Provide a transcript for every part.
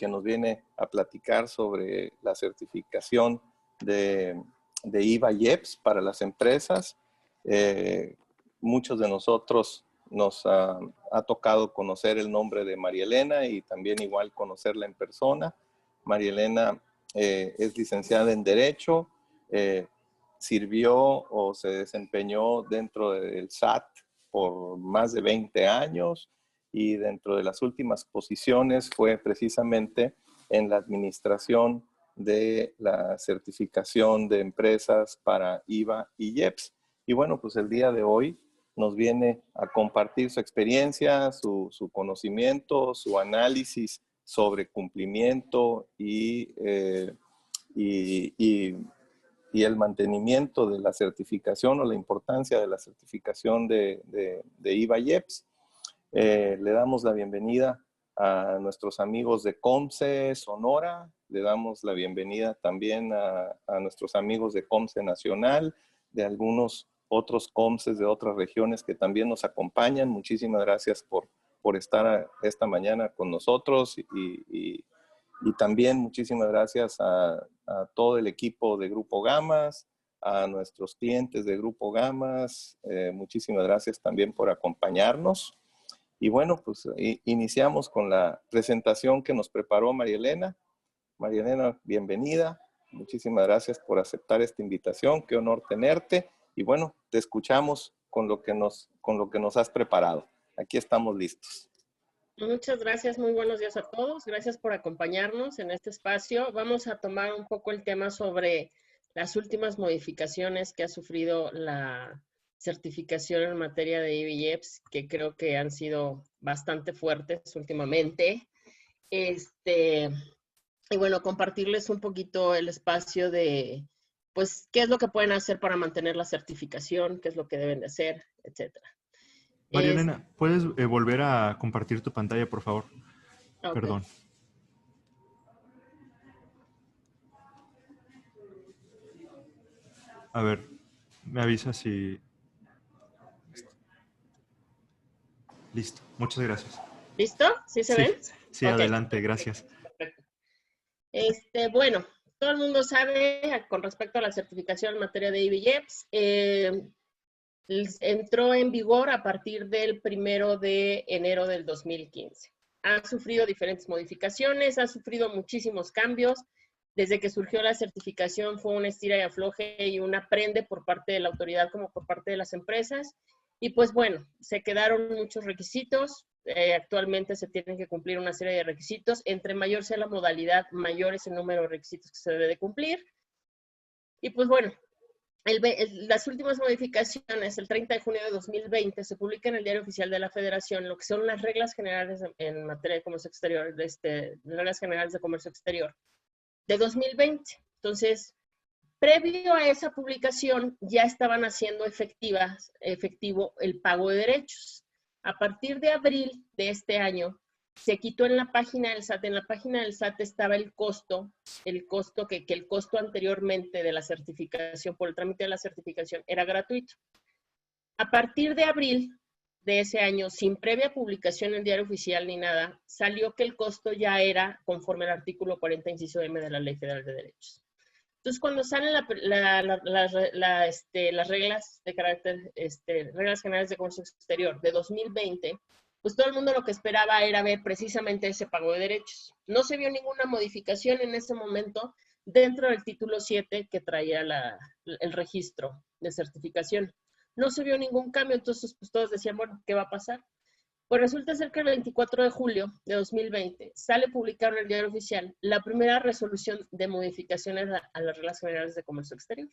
que nos viene a platicar sobre la certificación de IVA y EPS para las empresas. Muchos de nosotros nos ha tocado conocer el nombre de María Elena y también igual conocerla en persona. María Elena es licenciada en Derecho, sirvió o se desempeñó dentro del SAT por más de 20 años y dentro de las últimas posiciones fue precisamente en la administración de la certificación de empresas para IVA y IEPS. Y bueno, pues el día de hoy nos viene a compartir su experiencia, su conocimiento, su análisis sobre cumplimiento y el mantenimiento de la certificación o la importancia de la certificación de IVA y EPS. Le damos la bienvenida a nuestros amigos de COMCE Sonora, le damos la bienvenida también a nuestros amigos de COMCE Nacional, de algunos otros COMCES de otras regiones que también nos acompañan. Muchísimas gracias por estar esta mañana con nosotros y también muchísimas gracias a todo el equipo de Grupo Gamas, a nuestros clientes de Grupo Gamas. Muchísimas gracias también por acompañarnos. Y bueno, pues iniciamos con la presentación que nos preparó María Elena. María Elena, bienvenida. Muchísimas gracias por aceptar esta invitación. Qué honor tenerte. Y bueno, te escuchamos con lo que nos has preparado. Aquí estamos listos. Muchas gracias, muy buenos días a todos. Gracias por acompañarnos en este espacio. Vamos a tomar un poco el tema sobre las últimas modificaciones que ha sufrido la certificación en materia de IVA y EPS, que creo que han sido bastante fuertes últimamente. Y bueno, compartirles un poquito el espacio de, pues, qué es lo que pueden hacer para mantener la certificación, qué es lo que deben de hacer, etcétera. María Elena, ¿puedes volver a compartir tu pantalla, por favor? Okay. Perdón. A ver, me avisa si... Listo, muchas gracias. ¿Listo? ¿Sí se ven? Sí, okay. Adelante, gracias. Perfecto. Bueno, todo el mundo sabe con respecto a la certificación en materia de IVA y EPS, entró en vigor a partir del 1 de enero del 2015. Ha sufrido diferentes modificaciones, ha sufrido muchísimos cambios. Desde que surgió la certificación fue un estira y afloje y un aprende por parte de la autoridad como por parte de las empresas. Y pues bueno, se quedaron muchos requisitos. Actualmente se tienen que cumplir una serie de requisitos. Entre mayor sea la modalidad, mayor es el número de requisitos que se debe de cumplir. Y pues bueno, las últimas modificaciones, el 30 de junio de 2020, se publica en el Diario Oficial de la Federación lo que son las reglas generales en materia de comercio exterior, reglas generales de comercio exterior de 2020. Entonces, previo a esa publicación, ya estaban haciendo efectivo el pago de derechos. A partir de abril de este año, se quitó en la página del SAT. En la página del SAT estaba el costo anteriormente de la certificación, por el trámite de la certificación, era gratuito. A partir de abril de ese año, sin previa publicación en el Diario Oficial ni nada, salió que el costo ya era conforme al artículo 40, inciso M de la Ley Federal de Derechos. Entonces, cuando salen las reglas de carácter, reglas generales de comercio exterior de 2020, pues todo el mundo lo que esperaba era ver precisamente ese pago de derechos. No se vio ninguna modificación en ese momento dentro del título 7 que traía el registro de certificación. No se vio ningún cambio, entonces pues todos decían, bueno, ¿qué va a pasar? Pues resulta ser que el 24 de julio de 2020 sale publicado en el Diario Oficial la primera resolución de modificaciones a las reglas generales de comercio exterior.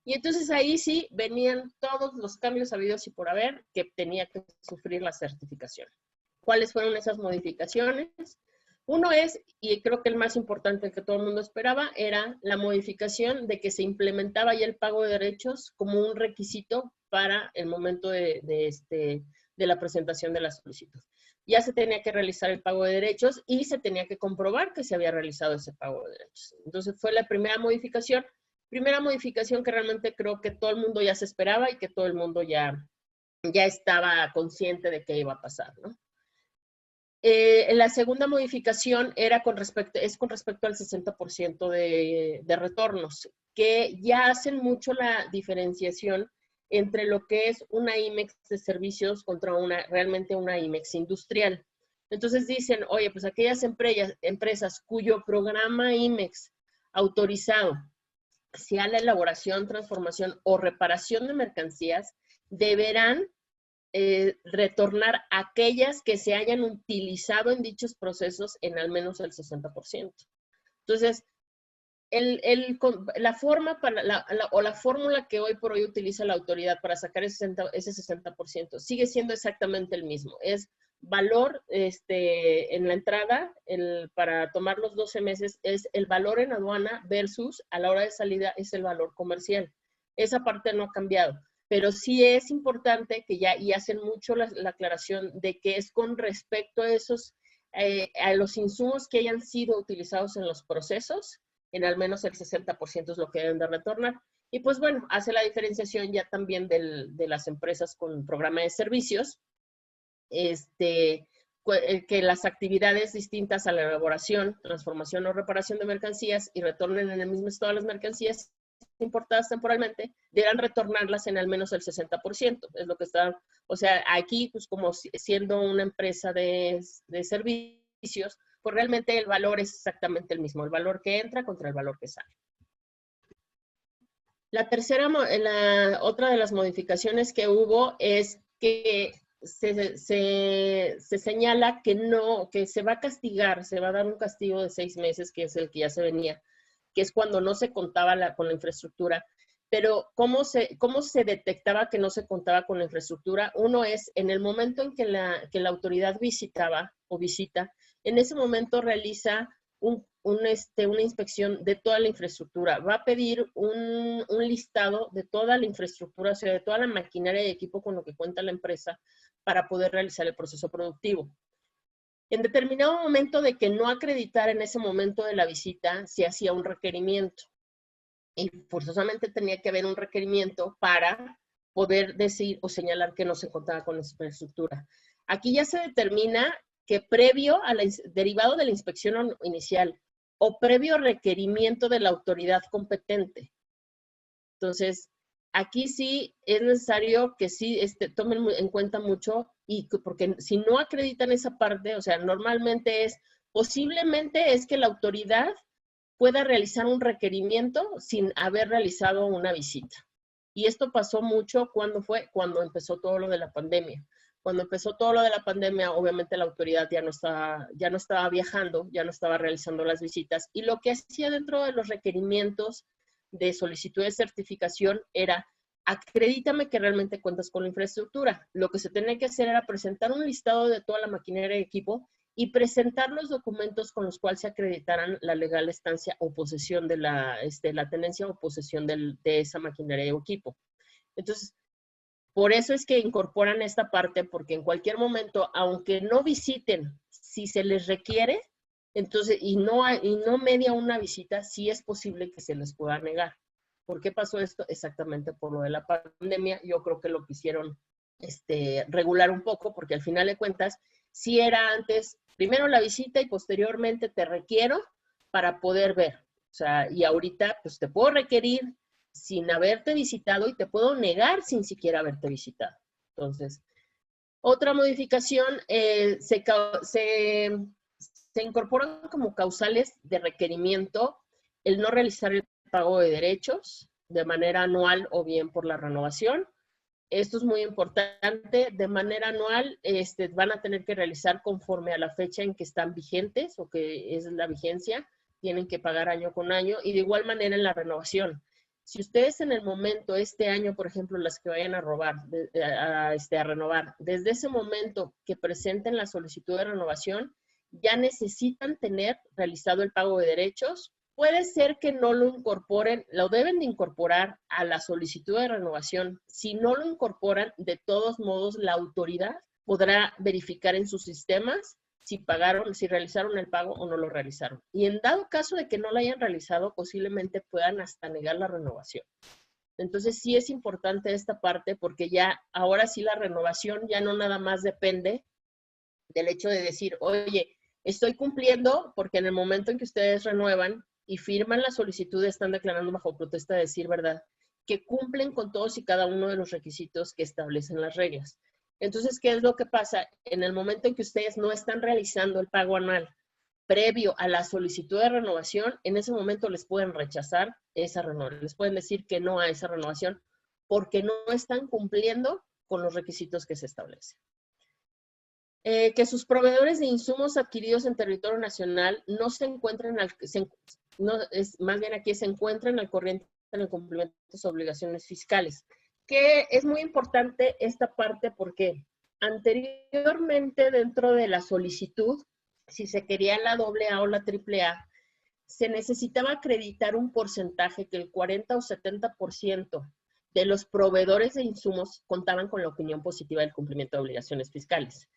Y entonces ahí sí venían todos los cambios habidos y por haber que tenía que sufrir la certificación. ¿Cuáles fueron esas modificaciones? Uno es, y creo que el más importante que todo el mundo esperaba, era la modificación de que se implementaba ya el pago de derechos como un requisito para el momento de la presentación de la solicitud. Ya se tenía que realizar el pago de derechos y se tenía que comprobar que se había realizado ese pago de derechos. Entonces fue la primera modificación que realmente creo que todo el mundo ya se esperaba y que todo el mundo ya estaba consciente de qué iba a pasar, ¿no? La segunda modificación es con respecto al 60% de retornos, que ya hacen mucho la diferenciación entre lo que es una IMEX de servicios contra realmente una IMEX industrial. Entonces dicen, oye, pues aquellas empresas cuyo programa IMEX autorizado sea la elaboración, transformación o reparación de mercancías, deberán retornar aquellas que se hayan utilizado en dichos procesos en al menos el 60%. Entonces, la forma o la fórmula que hoy por hoy utiliza la autoridad para sacar ese 60% sigue siendo exactamente el mismo. Es valor en la entrada, para tomar los 12 meses, es el valor en aduana versus a la hora de salida es el valor comercial. Esa parte no ha cambiado. Pero sí es importante que y hacen mucho la aclaración de que es con respecto a a los insumos que hayan sido utilizados en los procesos, en al menos el 60% es lo que deben de retornar. Y pues bueno, hace la diferenciación ya también de las empresas con programa de servicios, que las actividades distintas a la elaboración, transformación o reparación de mercancías y retornen en el mismo estado las mercancías importadas temporalmente, deberán retornarlas en al menos el 60%. Es lo que está, o sea, aquí, pues como siendo una empresa de servicios, pues realmente el valor es exactamente el mismo, el valor que entra contra el valor que sale. Otra de las modificaciones que hubo es que se señala que se va a castigar, se va a dar un castigo de 6 meses, que es el que ya se venía, que es cuando no se contaba con la infraestructura. Pero ¿cómo se detectaba que no se contaba con la infraestructura? Uno es, en el momento en que la autoridad visita, en ese momento realiza una inspección de toda la infraestructura. Va a pedir un listado de toda la infraestructura, o sea, de toda la maquinaria y equipo con lo que cuenta la empresa para poder realizar el proceso productivo. En determinado momento de que no acreditara en ese momento de la visita, se hacía un requerimiento. Y forzosamente tenía que haber un requerimiento para poder decir o señalar que no se contaba con la infraestructura. Aquí ya se determina que derivado de la inspección inicial o previo requerimiento de la autoridad competente. Entonces, aquí sí es necesario que sí tomen en cuenta mucho, porque si no acreditan esa parte, o sea, normalmente posiblemente es que la autoridad pueda realizar un requerimiento sin haber realizado una visita. Y esto pasó mucho cuando empezó todo lo de la pandemia. Cuando empezó todo lo de la pandemia, obviamente la autoridad ya no estaba viajando, ya no estaba realizando las visitas, y lo que hacía dentro de los requerimientos de solicitud de certificación era: acredítame que realmente cuentas con la infraestructura. Lo que se tenía que hacer era presentar un listado de toda la maquinaria y equipo y presentar los documentos con los cuales se acreditaran la legal estancia o posesión de la tenencia o posesión de esa maquinaria o equipo. Entonces, por eso es que incorporan esta parte, porque en cualquier momento, aunque no visiten, si se les requiere, entonces, y no media una visita, sí es posible que se les pueda negar. ¿Por qué pasó esto? Exactamente por lo de la pandemia. Yo creo que lo quisieron regular un poco, porque al final de cuentas, sí era antes, primero la visita y posteriormente te requiero para poder ver. O sea, y ahorita, pues te puedo requerir sin haberte visitado y te puedo negar sin siquiera haberte visitado. Entonces, otra modificación, se incorporan como causales de requerimiento el no realizar el pago de derechos de manera anual o bien por la renovación. Esto es muy importante. De manera anual van a tener que realizar conforme a la fecha en que están vigentes o que es la vigencia. Tienen que pagar año con año, y de igual manera en la renovación. Si ustedes en el momento, este año, por ejemplo, las que vayan a renovar, desde ese momento que presenten la solicitud de renovación, ya necesitan tener realizado el pago de derechos. Puede ser que no lo incorporen, lo deben de incorporar a la solicitud de renovación. Si no lo incorporan, de todos modos, la autoridad podrá verificar en sus sistemas si realizaron el pago o no lo realizaron. Y en dado caso de que no lo hayan realizado, posiblemente puedan hasta negar la renovación. Entonces sí es importante esta parte, porque ya ahora sí la renovación ya no nada más depende del hecho de decir, oye, estoy cumpliendo porque en el momento en que ustedes renuevan y firman la solicitud están declarando bajo protesta de decir verdad, que cumplen con todos y cada uno de los requisitos que establecen las reglas. Entonces, ¿qué es lo que pasa? En el momento en que ustedes no están realizando el pago anual previo a la solicitud de renovación, en ese momento les pueden rechazar esa renovación, les pueden decir que no a esa renovación porque no están cumpliendo con los requisitos que se establecen. Que sus proveedores de insumos adquiridos en territorio nacional no se encuentren, más bien aquí se encuentran al corriente en el cumplimiento de sus obligaciones fiscales. Que es muy importante esta parte porque anteriormente dentro de la solicitud, si se quería la AA o la AAA, se necesitaba acreditar un porcentaje que el 40 o 70% de los proveedores de insumos contaban con la opinión positiva del cumplimiento de obligaciones fiscales.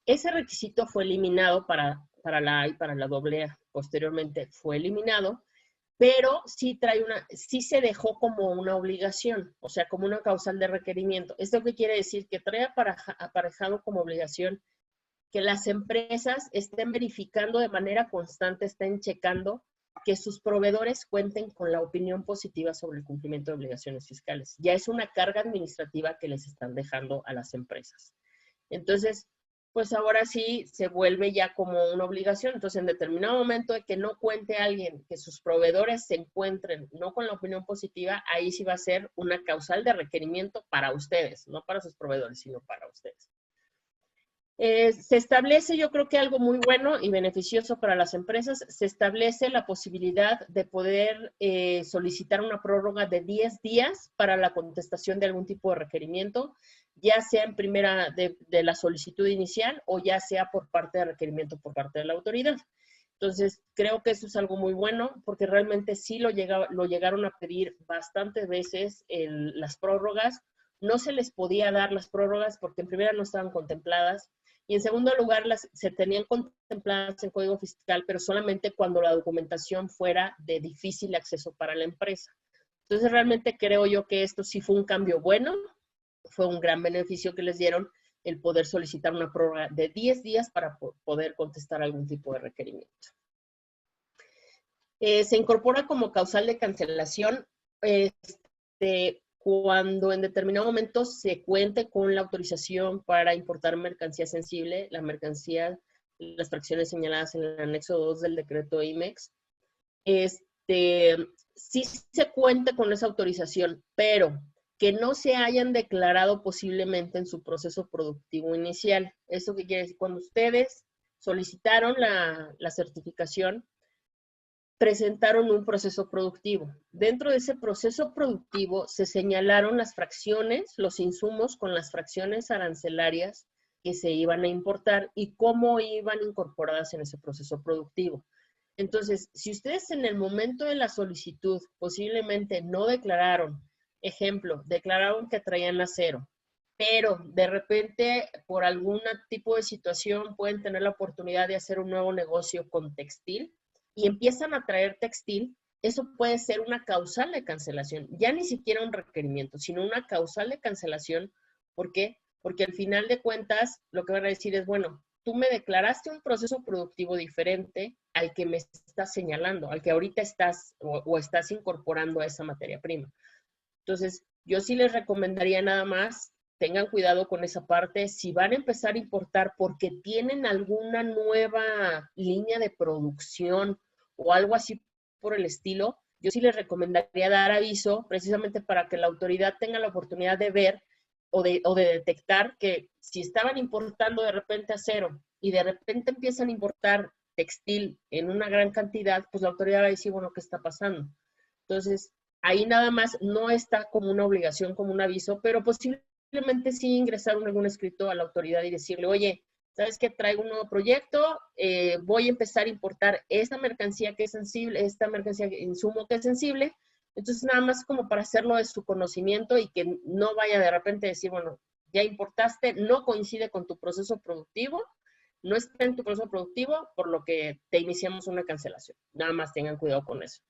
Ese requisito fue eliminado para la A y para la AA. Posteriormente fue eliminado, pero sí se dejó como una obligación, o sea, como una causal de requerimiento. ¿Esto qué quiere decir? Que trae aparejado como obligación que las empresas estén verificando de manera constante, estén checando que sus proveedores cuenten con la opinión positiva sobre el cumplimiento de obligaciones fiscales. Ya es una carga administrativa que les están dejando a las empresas. Entonces, pues ahora sí se vuelve ya como una obligación. Entonces, en determinado momento de que no cuente alguien, que sus proveedores se encuentren no con la opinión positiva, ahí sí va a ser una causal de requerimiento para ustedes, no para sus proveedores, sino para ustedes. Se establece, yo creo que algo muy bueno y beneficioso para las empresas, se establece la posibilidad de poder solicitar una prórroga de 10 días para la contestación de algún tipo de requerimiento, ya sea en primera de la solicitud inicial o ya sea por parte de requerimiento por parte de la autoridad. Entonces, creo que eso es algo muy bueno porque realmente sí lo llegaron a pedir bastantes veces las prórrogas. No se les podía dar las prórrogas porque en primera no estaban contempladas y en segundo lugar se tenían contempladas en Código Fiscal, pero solamente cuando la documentación fuera de difícil acceso para la empresa. Entonces, realmente creo yo que esto sí fue un cambio bueno, fue un gran beneficio que les dieron el poder solicitar una prórroga de 10 días para poder contestar algún tipo de requerimiento. Se incorpora como causal de cancelación cuando en determinado momento se cuente con la autorización para importar mercancía sensible, la mercancía, las fracciones señaladas en el anexo 2 del decreto IMEX. Sí se cuenta con esa autorización, pero que no se hayan declarado posiblemente en su proceso productivo inicial. ¿Eso qué quiere decir? Cuando ustedes solicitaron la certificación, presentaron un proceso productivo. Dentro de ese proceso productivo se señalaron las fracciones, los insumos con las fracciones arancelarias que se iban a importar y cómo iban incorporadas en ese proceso productivo. Entonces, si ustedes en el momento de la solicitud posiblemente no declararon, ejemplo, declararon que traían acero, pero de repente por algún tipo de situación pueden tener la oportunidad de hacer un nuevo negocio con textil, y empiezan a traer textil, eso puede ser una causal de cancelación. Ya ni siquiera un requerimiento, sino una causal de cancelación. ¿Por qué? Porque al final de cuentas, lo que van a decir es, bueno, tú me declaraste un proceso productivo diferente al que me estás señalando, al que ahorita estás o estás incorporando a esa materia prima. Entonces, yo sí les recomendaría nada más, tengan cuidado con esa parte. Si van a empezar a importar porque tienen alguna nueva línea de producción o algo así por el estilo, yo sí les recomendaría dar aviso precisamente para que la autoridad tenga la oportunidad de ver o de detectar que si estaban importando de repente acero y de repente empiezan a importar textil en una gran cantidad, pues la autoridad va a decir, bueno, ¿qué está pasando? Entonces, ahí nada más no está como una obligación, como un aviso, pero posiblemente sí ingresar algún escrito a la autoridad y decirle, oye, ¿sabes qué? Traigo un nuevo proyecto, voy a empezar a importar esta mercancía que es sensible, esta mercancía, insumo que es sensible. Entonces, nada más como para hacerlo de su conocimiento y que no vaya de repente a decir, bueno, ya importaste, no coincide con tu proceso productivo, no está en tu proceso productivo, por lo que te iniciamos una cancelación. Nada más tengan cuidado con eso.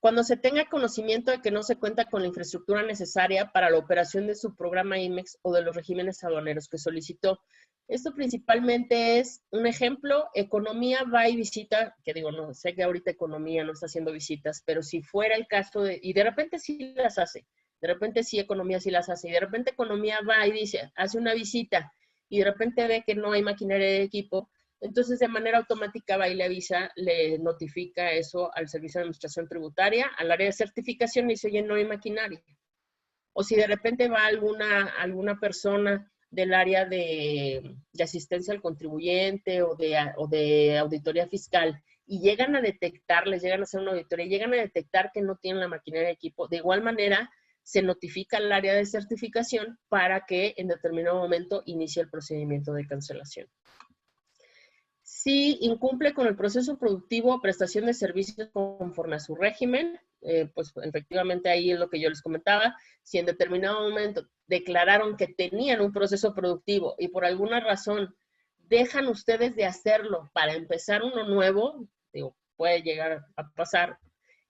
cuando se tenga conocimiento de que no se cuenta con la infraestructura necesaria para la operación de su programa IMEX o de los regímenes aduaneros que solicitó. Esto principalmente es un ejemplo, economía va y visita, que digo, no, sé que ahorita economía no está haciendo visitas, pero si fuera el caso de, y de repente sí las hace, de repente sí economía sí las hace, y de repente economía va y dice, hace una visita, y de repente ve que no hay maquinaria de equipo, entonces de manera automática va y le avisa, le notifica eso al Servicio de Administración Tributaria, al área de certificación y dice, oye, no hay maquinaria. O si de repente va alguna persona del área de asistencia al contribuyente o de auditoría fiscal y llegan a detectar, les llegan a hacer una auditoría, llegan a detectar que no tienen la maquinaria de equipo, de igual manera se notifica al área de certificación para que en determinado momento inicie el procedimiento de cancelación. Si incumple con el proceso productivo o prestación de servicios conforme a su régimen, pues efectivamente ahí es lo que yo les comentaba, si en determinado momento declararon que tenían un proceso productivo y por alguna razón dejan ustedes de hacerlo para empezar uno nuevo, digo, puede llegar a pasar,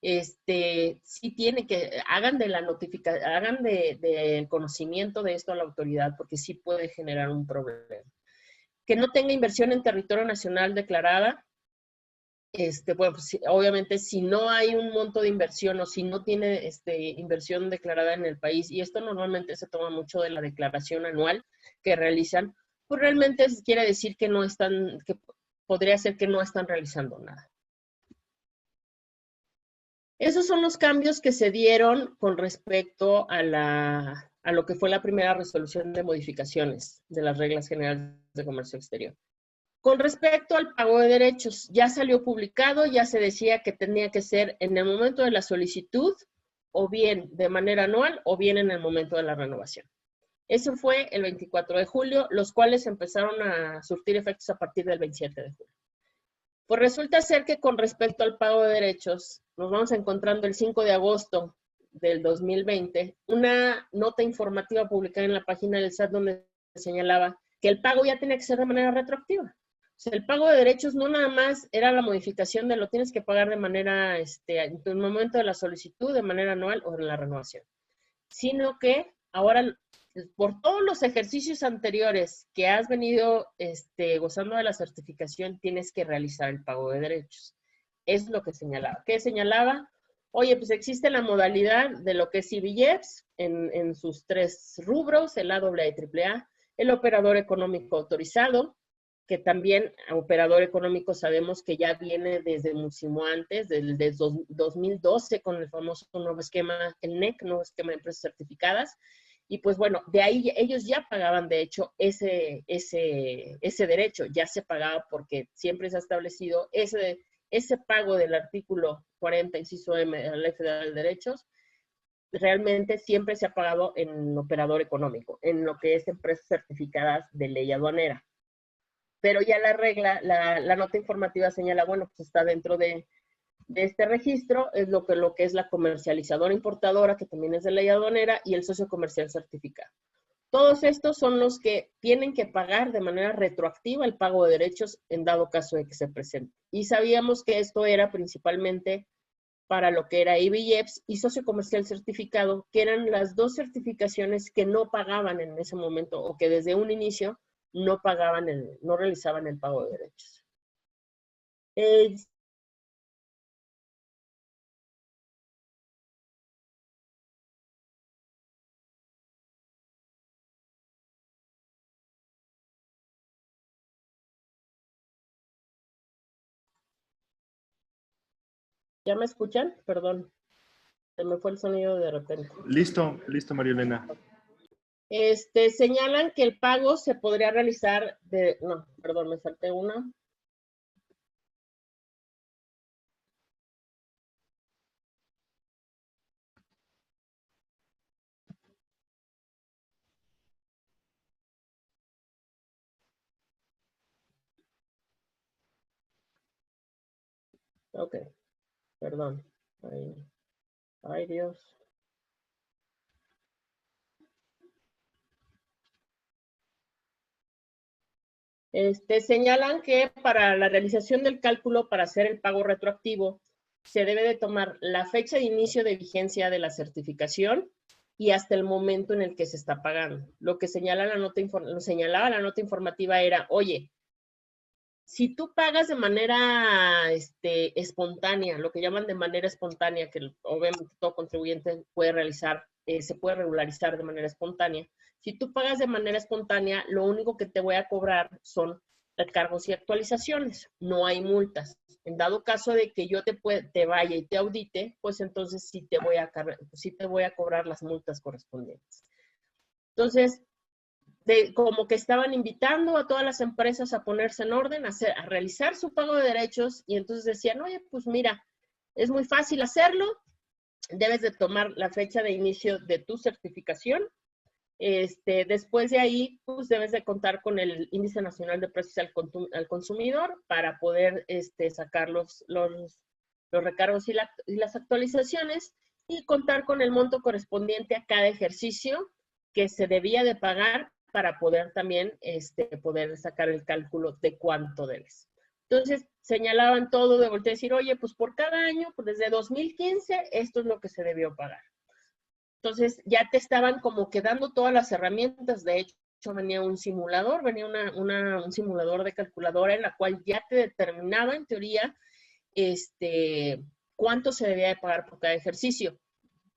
sí tiene que, hagan de la notificación, hagan del conocimiento de esto a la autoridad, porque sí puede generar un problema. Que no tenga inversión en territorio nacional declarada. Bueno, pues, obviamente, si no hay un monto de inversión o si no tiene inversión declarada en el país, y esto normalmente se toma mucho de la declaración anual que realizan, pues realmente quiere decir que no están, que podría ser que no están realizando nada. Esos son los cambios que se dieron con respecto a lo que fue la primera resolución de modificaciones de las reglas generales de comercio exterior. Con respecto al pago de derechos, ya salió publicado, ya se decía que tenía que ser en el momento de la solicitud, o bien de manera anual, o bien en el momento de la renovación. Eso fue el 24 de julio, los cuales empezaron a surtir efectos a partir del 27 de julio. Pues resulta ser que con respecto al pago de derechos, nos vamos encontrando el 5 de agosto del 2020, una nota informativa publicada en la página del SAT donde señalaba que el pago ya tenía que ser de manera retroactiva. O sea, el pago de derechos no nada más era la modificación de lo tienes que pagar de manera, en el momento de la solicitud, de manera anual o en la renovación, sino que ahora, por todos los ejercicios anteriores que has venido gozando de la certificación, tienes que realizar el pago de derechos. Es lo que señalaba. ¿Qué señalaba? Oye, pues existe la modalidad de lo que es IBJEPS en sus tres rubros, el AAA y AAA, el operador económico autorizado, que también operador económico sabemos que ya viene desde muchísimo antes, desde 2012 con el famoso nuevo esquema, el NEC, nuevo esquema de empresas certificadas, y pues bueno, de ahí ellos ya pagaban de hecho ese derecho, ya se pagaba porque siempre se ha establecido ese pago del artículo 40, inciso M de la Ley Federal de Derechos, realmente siempre se ha pagado en operador económico, en lo que es empresas certificadas de ley aduanera. Pero ya la regla, la nota informativa señala, bueno, pues está dentro de este registro, es lo que es la comercializadora importadora, que también es de ley aduanera, y el socio comercial certificado. Todos estos son los que tienen que pagar de manera retroactiva el pago de derechos en dado caso de que se presente. Y sabíamos que esto era principalmente para lo que era IBJEPS y socio comercial certificado, que eran las dos certificaciones que no pagaban en ese momento o que desde un inicio no pagaban, no realizaban el pago de derechos. ¿Ya me escuchan? Perdón, se me fue el sonido de repente. Listo, listo, María Elena. Señalan que el pago se podría realizar no, perdón, me salté una. Ok, perdón. Ay, Dios. Señalan que para la realización del cálculo para hacer el pago retroactivo, se debe de tomar la fecha de inicio de vigencia de la certificación y hasta el momento en el que se está pagando. Lo que señalaba la nota informativa era, oye, si tú pagas de manera espontánea, lo que llaman de manera espontánea, que obviamente todo contribuyente puede realizar, se puede regularizar de manera espontánea. Si tú pagas de manera espontánea, lo único que te voy a cobrar son recargos y actualizaciones. No hay multas. En dado caso de que yo te vaya y te audite, pues entonces sí te voy a cobrar las multas correspondientes. Entonces, como que estaban invitando a todas las empresas a ponerse en orden, a realizar su pago de derechos, y entonces decían, oye, pues mira, es muy fácil hacerlo, debes de tomar la fecha de inicio de tu certificación, después de ahí, pues debes de contar con el Índice Nacional de Precios al Consumidor para poder sacar los recargos y las actualizaciones, y contar con el monto correspondiente a cada ejercicio que se debía de pagar para poder también poder sacar el cálculo de cuánto debes. Entonces, señalaban todo de voltear y decir, oye, pues por cada año, pues desde 2015, esto es lo que se debió pagar. Entonces, ya te estaban como que dando todas las herramientas. De hecho, venía un simulador, venía un simulador de calculadora en la cual ya te determinaba, en teoría, cuánto se debía de pagar por cada ejercicio.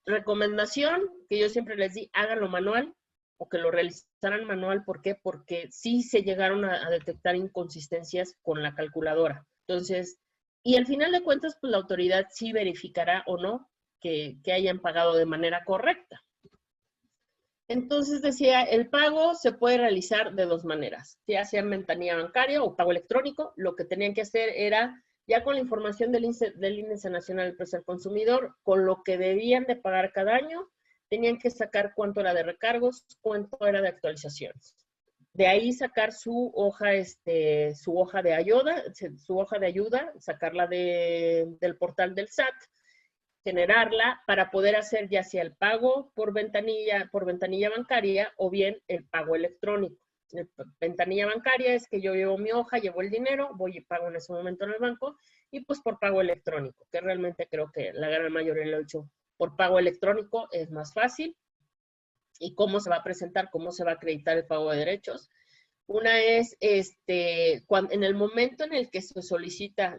Recomendación que yo siempre les di, háganlo manual, o que lo realizaran manual. ¿Por qué? Porque sí se llegaron a detectar inconsistencias con la calculadora. Entonces, y al final de cuentas, pues la autoridad sí verificará o no que hayan pagado de manera correcta. Entonces decía, el pago se puede realizar de dos maneras, ya sea en ventanilla bancaria o pago electrónico. Lo que tenían que hacer era, ya con la información del Índice Nacional de Precios al Consumidor, con lo que debían de pagar cada año, tenían que sacar cuánto era de recargos, cuánto era de actualizaciones. De ahí sacar su hoja de ayuda, sacarla del portal del SAT, generarla para poder hacer ya sea el pago por ventanilla bancaria o bien el pago electrónico. Ventanilla bancaria es que yo llevo mi hoja, llevo el dinero, voy y pago en ese momento en el banco, y pues por pago electrónico, que realmente creo que la gran mayoría lo he hecho por pago electrónico, es más fácil. ¿Y cómo se va a presentar? ¿Cómo se va a acreditar el pago de derechos? Una es, en el momento en el que se solicita,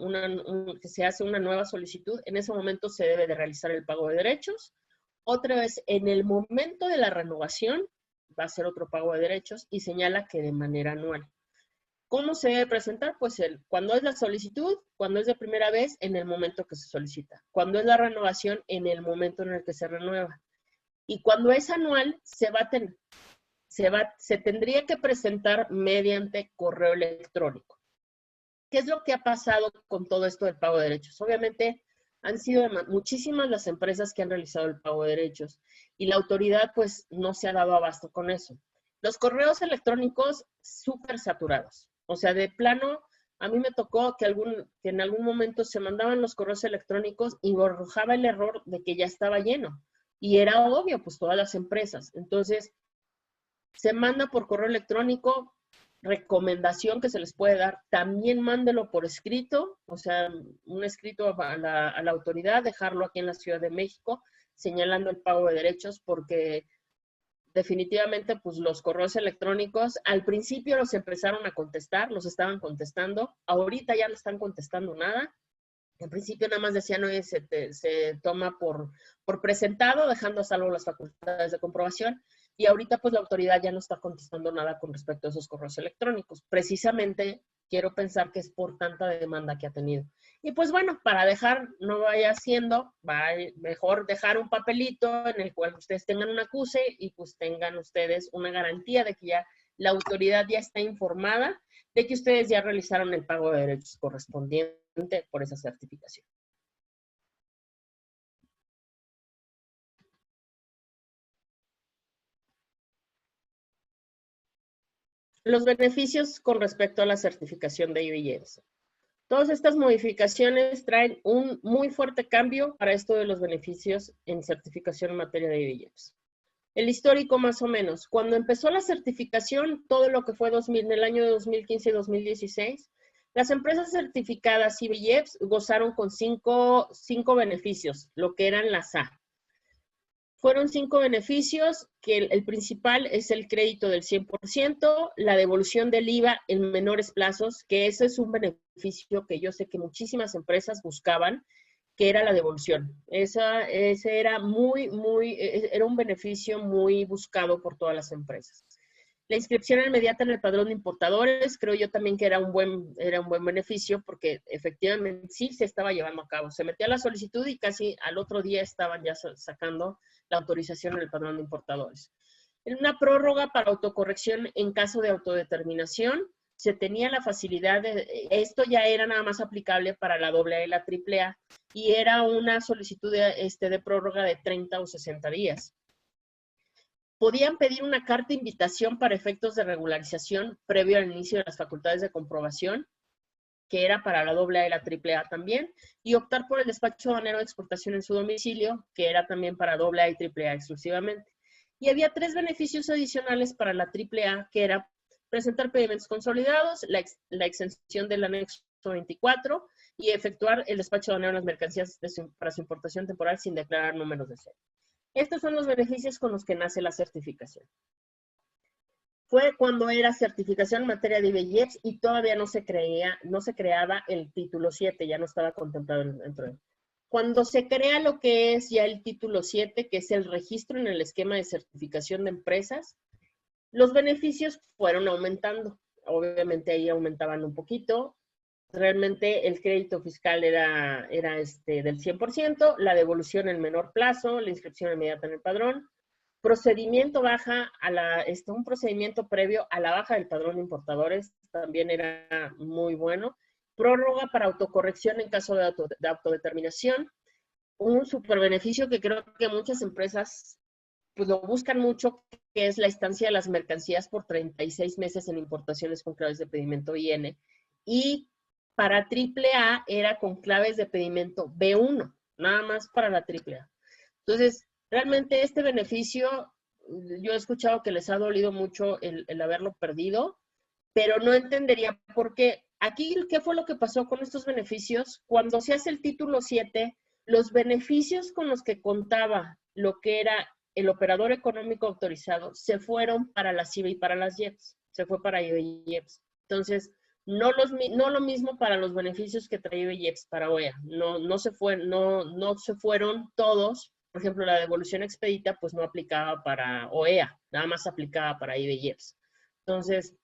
que se hace una nueva solicitud, en ese momento se debe de realizar el pago de derechos. Otra vez, en el momento de la renovación, va a ser otro pago de derechos, y señala que de manera anual. ¿Cómo se debe presentar? Pues cuando es la solicitud, cuando es de primera vez, en el momento que se solicita. Cuando es la renovación, en el momento en el que se renueva. Y cuando es anual, se tendría que presentar mediante correo electrónico. ¿Qué es lo que ha pasado con todo esto del pago de derechos? Obviamente, han sido muchísimas las empresas que han realizado el pago de derechos, y la autoridad pues no se ha dado abasto con eso. Los correos electrónicos súper saturados. O sea, de plano, a mí me tocó que en algún momento se mandaban los correos electrónicos y arrojaba el error de que ya estaba lleno. Y era obvio, pues todas las empresas. Entonces, se manda por correo electrónico. Recomendación que se les puede dar, también mándelo por escrito, o sea, un escrito a la autoridad, dejarlo aquí en la Ciudad de México, señalando el pago de derechos, porque definitivamente pues los correos electrónicos al principio los empezaron a contestar, los estaban contestando, ahorita ya no están contestando nada. En principio nada más decían, oye, se toma por presentado, dejando a salvo las facultades de comprobación, y ahorita pues la autoridad ya no está contestando nada con respecto a esos correos electrónicos. Precisamente quiero pensar que es por tanta demanda que ha tenido. Y pues bueno, para dejar, no vaya siendo, mejor dejar un papelito en el cual ustedes tengan un acuse y pues tengan ustedes una garantía de que ya la autoridad ya está informada de que ustedes ya realizaron el pago de derechos correspondiente por esa certificación. Los beneficios con respecto a la certificación de IBJEPS. Todas estas modificaciones traen un muy fuerte cambio para esto de los beneficios en certificación en materia de IBJEPS. El histórico más o menos. Cuando empezó la certificación, todo lo que fue en el año de 2015 y 2016, Las empresas certificadas IBEX gozaron con cinco beneficios, lo que eran las A. Fueron 5 beneficios, que el principal es el crédito del 100%, la devolución del IVA en menores plazos, que ese es un beneficio que yo sé que muchísimas empresas buscaban, que era la devolución. Ese era era un beneficio muy buscado por todas las empresas. La inscripción inmediata en el padrón de importadores, creo yo también que era un buen beneficio, porque efectivamente sí se estaba llevando a cabo. Se metía la solicitud y casi al otro día estaban ya sacando la autorización en el padrón de importadores. En una prórroga para autocorrección en caso de autodeterminación, se tenía la facilidad esto ya era nada más aplicable para la AA y la AAA, y era una solicitud de prórroga de 30 o 60 días. Podían pedir una carta de invitación para efectos de regularización previo al inicio de las facultades de comprobación, que era para la AA y la AAA también, y optar por el despacho aduanero de exportación en su domicilio, que era también para AA y AAA exclusivamente. Y había 3 beneficios adicionales para la AAA, que era presentar pedimentos consolidados, la exención del anexo 24 y efectuar el despacho aduanero de las mercancías para su importación temporal sin declarar números de serie. Estos son los beneficios con los que nace la certificación. Fue cuando era certificación en materia de IBEX y todavía no se creaba el título 7, ya no estaba contemplado dentro de él. Cuando se crea lo que es ya el título 7, que es el registro en el esquema de certificación de empresas, los beneficios fueron aumentando. Obviamente ahí aumentaban un poquito. Realmente el crédito fiscal era del 100%, la devolución en menor plazo, la inscripción inmediata en el padrón, procedimiento un procedimiento previo a la baja del padrón de importadores, también era muy bueno, prórroga para autocorrección en caso de autodeterminación, un super beneficio que creo que muchas empresas pues lo buscan mucho, que es la estancia de las mercancías por 36 meses en importaciones con claves de pedimento IN, y para AAA era con claves de pedimento B1, nada más para la AAA. Entonces, realmente este beneficio, yo he escuchado que les ha dolido mucho el haberlo perdido, pero no entendería por qué. Aquí, ¿qué fue lo que pasó con estos beneficios? Cuando se hace el título 7, los beneficios con los que contaba lo que era el operador económico autorizado se fueron para la CIBE y para las IEPS. Se fue para IBE y IEPS. Entonces, no lo mismo para los beneficios que traía IBE y IEPS para OEA. No se fueron todos. Por ejemplo, la devolución expedita pues no aplicaba para OEA, nada más aplicaba para IBE y IEPS. Entonces,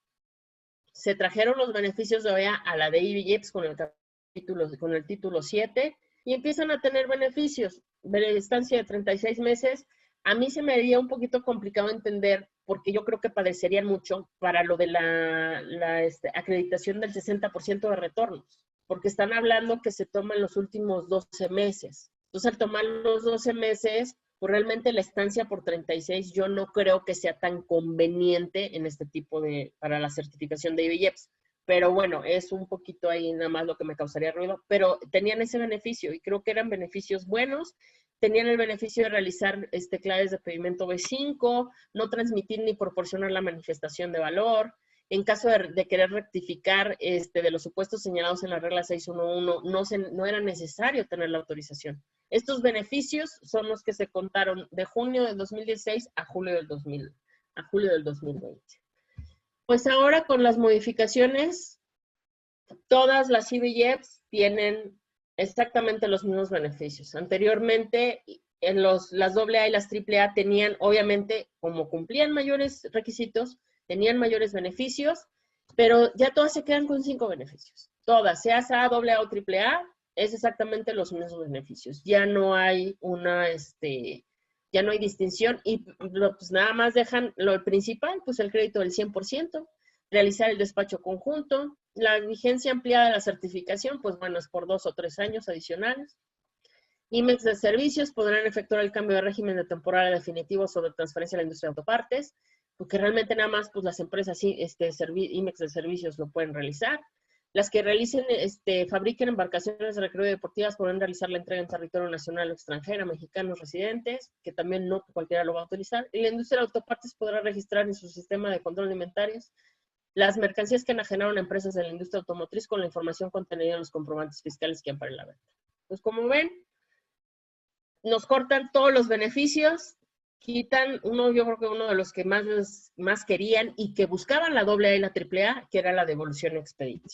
se trajeron los beneficios de OEA a la de IBE y IEPS con el título 7 y empiezan a tener beneficios. De estancia de 36 meses, a mí se me haría un poquito complicado entender, porque yo creo que padecerían mucho para lo de la acreditación del 60% de retornos, porque están hablando que se toman los últimos 12 meses. Entonces, al tomar los 12 meses, pues realmente la estancia por 36 yo no creo que sea tan conveniente en este tipo para la certificación de IBEX. Pero bueno, es un poquito ahí nada más lo que me causaría ruido, pero tenían ese beneficio y creo que eran beneficios buenos. Tenían el beneficio de realizar claves de pedimento B5, no transmitir ni proporcionar la manifestación de valor. En caso de querer rectificar de los supuestos señalados en la regla 611, no era necesario tener la autorización. Estos beneficios son los que se contaron de junio del 2016 a julio del 2020. Pues ahora con las modificaciones, todas las IBEX tienen exactamente los mismos beneficios. Anteriormente, las AA y las AAA tenían, obviamente, como cumplían mayores requisitos, tenían mayores beneficios, pero ya todas se quedan con 5 beneficios. Todas, sea AA o AAA, es exactamente los mismos beneficios. Ya no hay ya no hay distinción y pues nada más dejan lo principal, pues el crédito del 100%, realizar el despacho conjunto, la vigencia ampliada de la certificación, pues bueno, es por 2 o 3 años adicionales. IMEX de servicios podrán efectuar el cambio de régimen de temporal a definitivo sobre transferencia a la industria de autopartes, porque realmente nada más pues las empresas IMEX de servicios lo pueden realizar. Las que realicen, fabriquen embarcaciones de recreo deportivas podrán realizar la entrega en territorio nacional o extranjero a mexicanos residentes, que también no cualquiera lo va a utilizar. Y la industria de autopartes podrá registrar en su sistema de control de inventarios las mercancías que enajenaron a empresas de la industria automotriz con la información contenida en los comprobantes fiscales que amparan la venta. Pues como ven, nos cortan todos los beneficios, quitan yo creo que uno de los que más querían y que buscaban la AA y la AAA, que era la devolución expedita.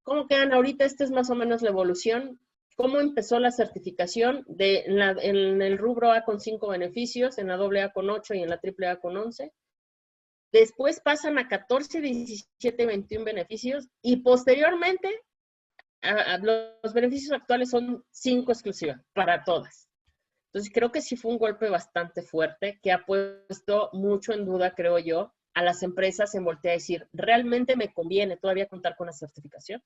¿Cómo quedan ahorita? Esta es más o menos la evolución. ¿Cómo empezó la certificación? En el rubro A con 5 beneficios, en la AA con 8 y en la AAA con 11. Después pasan a 14, 17, 21 beneficios y posteriormente los beneficios actuales son 5 exclusivas para todas. Entonces creo que sí fue un golpe bastante fuerte que ha puesto mucho en duda, creo yo, a las empresas en voltear a decir, ¿realmente me conviene todavía contar con la certificación?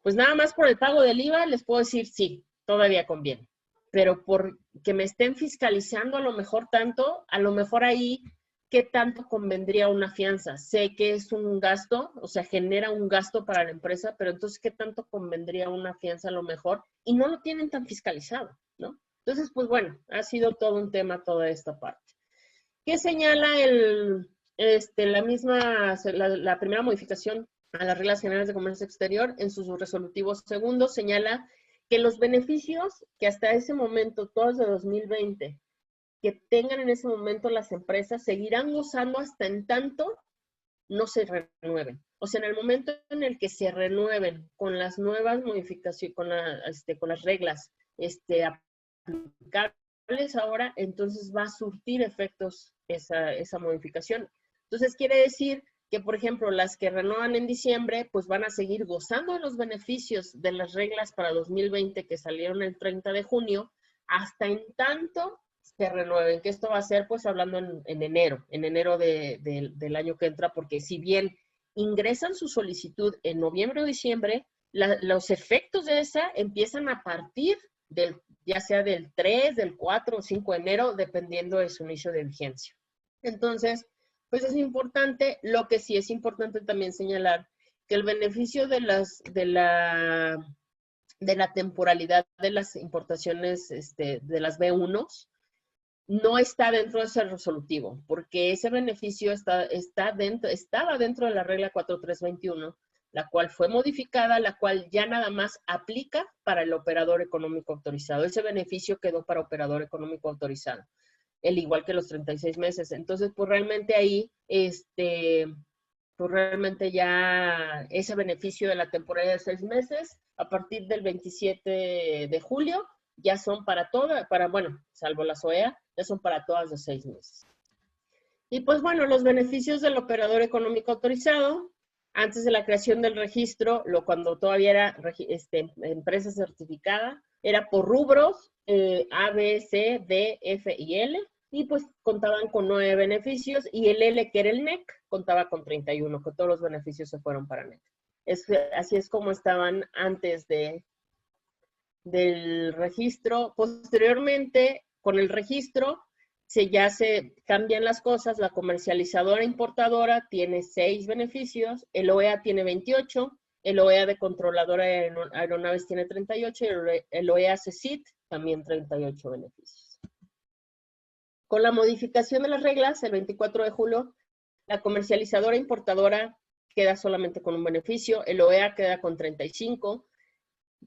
Pues nada más por el pago del IVA les puedo decir sí, todavía conviene. Pero por que me estén fiscalizando a lo mejor tanto, a lo mejor ahí, ¿qué tanto convendría una fianza? Sé que es un gasto, o sea, genera un gasto para la empresa, pero entonces, ¿qué tanto convendría una fianza a lo mejor? Y no lo tienen tan fiscalizado, ¿no? Entonces, pues bueno, ha sido todo un tema toda esta parte. ¿Qué señala la primera modificación a las reglas generales de comercio exterior? En sus resolutivos segundos señala que los beneficios que hasta ese momento, todos de 2020, que tengan en ese momento las empresas, seguirán gozando hasta en tanto no se renueven. O sea, en el momento en el que se renueven con las nuevas modificaciones, con las reglas aplicables ahora, entonces va a surtir efectos esa modificación. Entonces quiere decir que, por ejemplo, las que renuevan en diciembre, pues van a seguir gozando de los beneficios de las reglas para 2020 que salieron el 30 de junio, hasta en tanto se renueven, que esto va a ser pues hablando en enero del año que entra, porque si bien ingresan su solicitud en noviembre o diciembre, los efectos de esa empiezan a partir ya sea del 3, del 4 o 5 de enero, dependiendo de su inicio de vigencia. Entonces, pues es importante. Lo que sí es importante también señalar que el beneficio de la temporalidad de las importaciones de las B1s no está dentro de ese resolutivo, porque ese beneficio estaba dentro de la regla 4321, la cual fue modificada, la cual ya nada más aplica para el operador económico autorizado. Ese beneficio quedó para operador económico autorizado, el igual que los 36 meses. Entonces, pues realmente ahí, pues realmente ya ese beneficio de la temporada de 6 meses, a partir del 27 de julio, ya son para todas, bueno, salvo las OEA, ya son para todas de 6 meses. Y pues bueno, los beneficios del operador económico autorizado, antes de la creación del registro, cuando todavía era empresa certificada, era por rubros A, B, C, D, F y L, y pues contaban con 9 beneficios, y el L, que era el NEC, contaba con 31, que todos los beneficios se fueron para NEC. Así es como estaban antes del registro. Posteriormente, con el registro, ya se cambian las cosas. La comercializadora importadora tiene 6 beneficios, el OEA tiene 28, el OEA de controladora de aeronaves tiene 38 y el OEA CECIT también 38 beneficios. Con la modificación de las reglas, el 24 de julio, la comercializadora importadora queda solamente con un beneficio, el OEA queda con 35,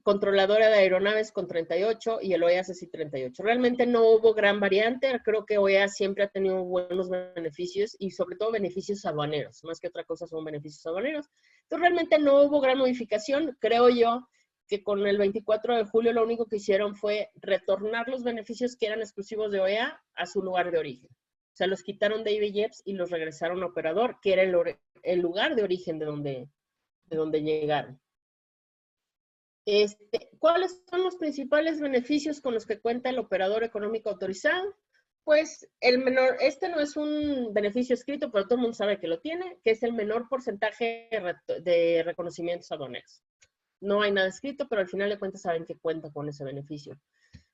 controladora de aeronaves con 38 y el OEA CECIT 38. Realmente no hubo gran variante. Creo que OEA siempre ha tenido buenos beneficios y sobre todo beneficios aduaneros. Más que otra cosa son beneficios aduaneros. Entonces realmente no hubo gran modificación. Creo yo que con el 24 de julio lo único que hicieron fue retornar los beneficios que eran exclusivos de OEA a su lugar de origen. O sea, los quitaron de IBJEPS y los regresaron a operador, que era el lugar de origen de donde llegaron. ¿Cuáles son los principales beneficios con los que cuenta el operador económico autorizado? Pues no es un beneficio escrito, pero todo el mundo sabe que lo tiene, que es el menor porcentaje de reconocimientos aduaneros. No hay nada escrito, pero al final de cuentas saben que cuenta con ese beneficio.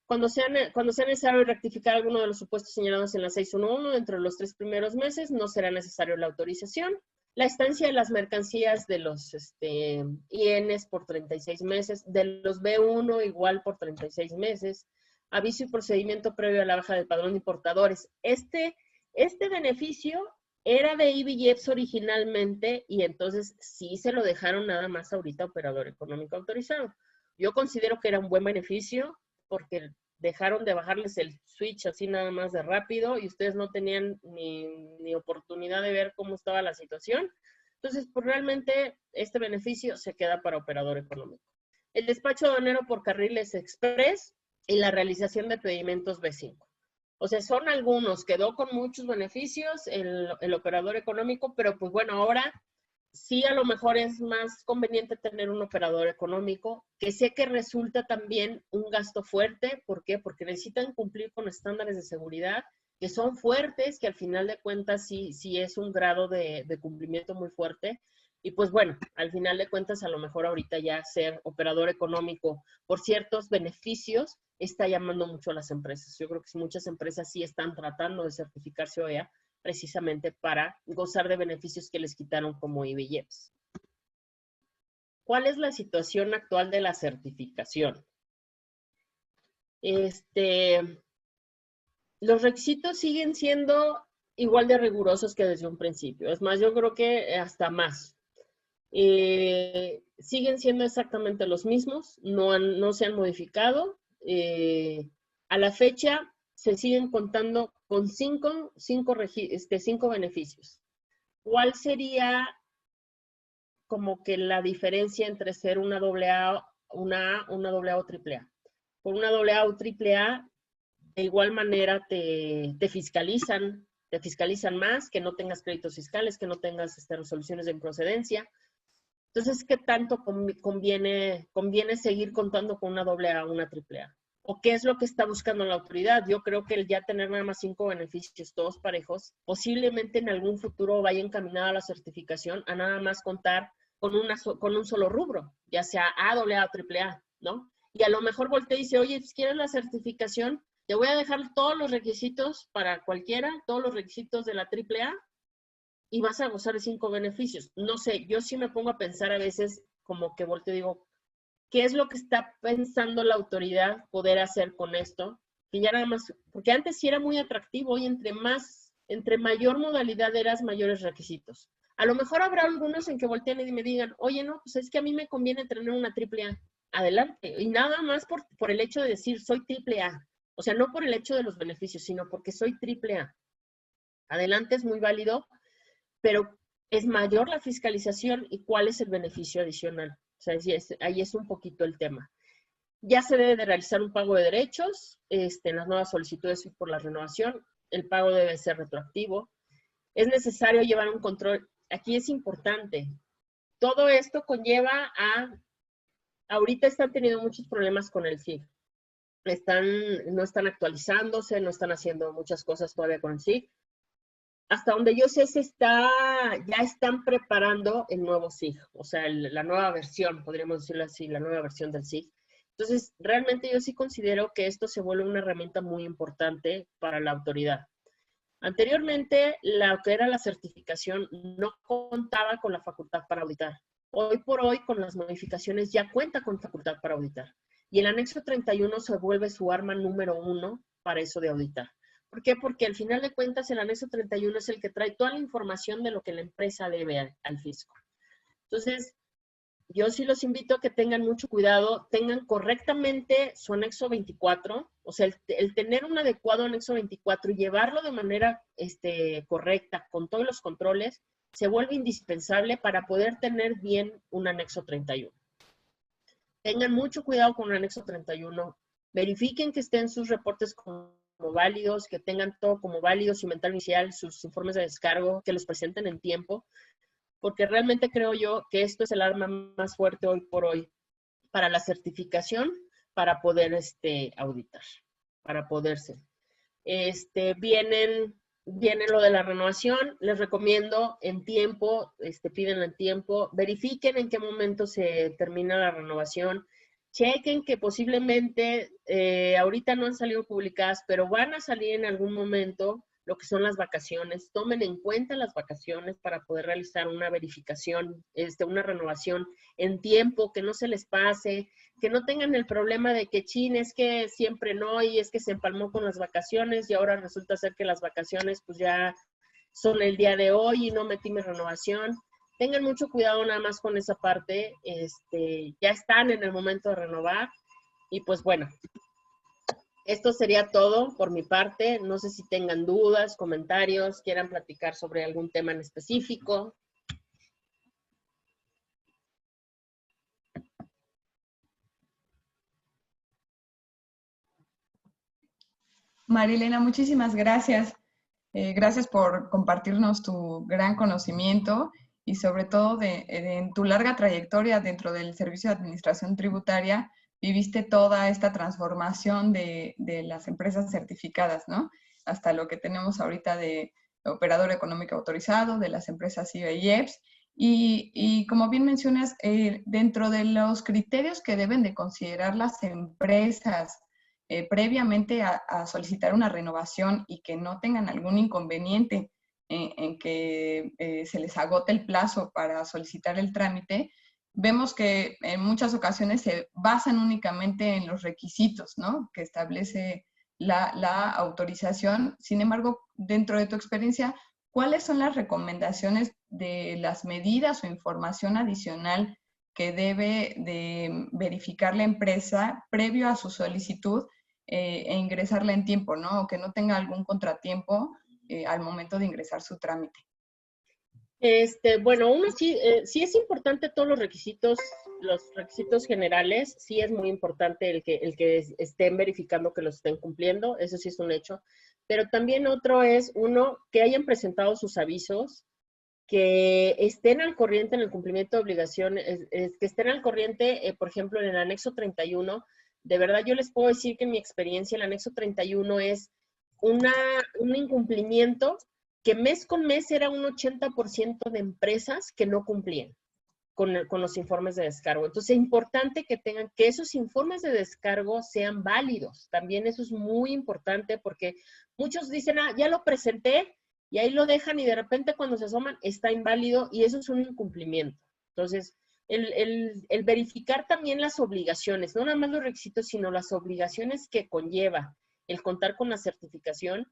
Cuando sea necesario rectificar alguno de los supuestos señalados en la 611 dentro de los 3 primeros meses, no será necesario la autorización. La estancia de las mercancías de los INs por 36 meses, de los B1 igual por 36 meses, aviso y procedimiento previo a la baja del padrón de importadores. Este beneficio era de IBJEPS originalmente y entonces sí se lo dejaron nada más ahorita operador económico autorizado. Yo considero que era un buen beneficio porque dejaron de bajarles el switch así nada más de rápido y ustedes no tenían ni oportunidad de ver cómo estaba la situación. Entonces, pues realmente este beneficio se queda para operador económico. El despacho aduanero por carriles express y la realización de pedimentos B5. O sea, son algunos, quedó con muchos beneficios el operador económico, pero pues bueno, ahora sí a lo mejor es más conveniente tener un operador económico, que sé que resulta también un gasto fuerte. ¿Por qué? Porque necesitan cumplir con estándares de seguridad que son fuertes, que al final de cuentas sí es un grado de cumplimiento muy fuerte. Y pues bueno, al final de cuentas a lo mejor ahorita ya ser operador económico por ciertos beneficios está llamando mucho a las empresas. Yo creo que muchas empresas sí están tratando de certificarse OEA precisamente para gozar de beneficios que les quitaron como IBJEPS. ¿Cuál es la situación actual de la certificación? Los requisitos siguen siendo igual de rigurosos que desde un principio. Es más, yo creo que hasta más. Siguen siendo exactamente los mismos, no se han modificado. A la fecha se siguen contando con cinco beneficios. ¿Cuál sería como que la diferencia entre ser una AA, una AA o AAA? Por una AA o AAA, de igual manera te fiscalizan más, que no tengas créditos fiscales, que no tengas resoluciones de improcedencia. Entonces, ¿qué tanto conviene seguir contando con una AA o una AAA? ¿O qué es lo que está buscando la autoridad? Yo creo que el ya tener nada más 5 beneficios, todos parejos, posiblemente en algún futuro vaya encaminada a la certificación a nada más contar con un solo rubro, ya sea AA o AAA, ¿no? Y a lo mejor voltea y dice, oye, si quieres la certificación, te voy a dejar todos los requisitos para cualquiera, todos los requisitos de la AAA, y vas a gozar de 5 beneficios. No sé, yo sí me pongo a pensar a veces como que volteo y digo, ¿qué es lo que está pensando la autoridad poder hacer con esto? Que ya nada más, porque antes sí era muy atractivo y entre mayor modalidad eras, mayores requisitos. A lo mejor habrá algunos en que volteen y me digan, oye, no, pues es que a mí me conviene tener una AAA. Adelante. Y nada más por el hecho de decir soy AAA. O sea, no por el hecho de los beneficios, sino porque soy AAA. Adelante, es muy válido, pero es mayor la fiscalización y cuál es el beneficio adicional. O sea, ahí es un poquito el tema. Ya se debe de realizar un pago de derechos en las nuevas solicitudes por la renovación. El pago debe ser retroactivo. Es necesario llevar un control. Aquí es importante. Todo esto conlleva ahorita están teniendo muchos problemas con el SIG. No están actualizándose, no están haciendo muchas cosas todavía con el SIG. Hasta donde yo sé, ya están preparando el nuevo SIG, o sea, la nueva versión, podríamos decirlo así, la nueva versión del SIG. Entonces, realmente yo sí considero que esto se vuelve una herramienta muy importante para la autoridad. Anteriormente, lo que era la certificación no contaba con la facultad para auditar. Hoy por hoy, con las modificaciones, ya cuenta con facultad para auditar. Y el anexo 31 se vuelve su arma número 1 para eso de auditar. ¿Por qué? Porque al final de cuentas el anexo 31 es el que trae toda la información de lo que la empresa debe al fisco. Entonces, yo sí los invito a que tengan mucho cuidado, tengan correctamente su anexo 24, o sea, el tener un adecuado anexo 24 y llevarlo de manera correcta, con todos los controles, se vuelve indispensable para poder tener bien un anexo 31. Tengan mucho cuidado con el anexo 31, verifiquen que estén sus reportes como válidos, que tengan todo como válido, su inventario inicial, sus informes de descargo, que los presenten en tiempo, porque realmente creo yo que esto es el arma más fuerte hoy por hoy para la certificación, para poder auditar, para poderse. Viene lo de la renovación, les recomiendo en tiempo, pídenlo en tiempo, verifiquen en qué momento se termina la renovación, chequen que posiblemente, ahorita no han salido publicadas, pero van a salir en algún momento lo que son las vacaciones. Tomen en cuenta las vacaciones para poder realizar una verificación, una renovación en tiempo, que no se les pase, que no tengan el problema de que chin, es que siempre no, y es que se empalmó con las vacaciones y ahora resulta ser que las vacaciones pues ya son el día de hoy y no metí mi renovación. Tengan mucho cuidado nada más con esa parte. Ya están en el momento de renovar. Y pues bueno, esto sería todo por mi parte. No sé si tengan dudas, comentarios, quieran platicar sobre algún tema en específico. María Elena, muchísimas gracias. Gracias por compartirnos tu gran conocimiento y sobre todo en tu larga trayectoria dentro del Servicio de Administración Tributaria, viviste toda esta transformación de las empresas certificadas, ¿no? Hasta lo que tenemos ahorita de operador económico autorizado, de las empresas IVA y IEPS. Y como bien mencionas, dentro de los criterios que deben de considerar las empresas previamente a solicitar una renovación y que no tengan algún inconveniente en que se les agote el plazo para solicitar el trámite, vemos que en muchas ocasiones se basan únicamente en los requisitos, ¿no?, que establece la autorización. Sin embargo, dentro de tu experiencia, ¿cuáles son las recomendaciones de las medidas o información adicional que debe de verificar la empresa previo a su solicitud e ingresarla en tiempo, ¿no? O que no tenga algún contratiempo al momento de ingresar su trámite? Bueno, uno sí, sí es importante todos los requisitos generales, sí es muy importante el que estén verificando que los estén cumpliendo, eso sí es un hecho. Pero también otro es, uno, que hayan presentado sus avisos, que estén al corriente en el cumplimiento de obligaciones, que estén al corriente, por ejemplo, en el anexo 31. De verdad, yo les puedo decir que en mi experiencia el anexo 31 es un incumplimiento que mes con mes era un 80% de empresas que no cumplían con los informes de descargo. Entonces, es importante que tengan, que esos informes de descargo sean válidos. También eso es muy importante porque muchos dicen, ah, ya lo presenté, y ahí lo dejan y de repente cuando se asoman está inválido y eso es un incumplimiento. Entonces, el verificar también las obligaciones, no nada más los requisitos, sino las obligaciones que conlleva el contar con la certificación,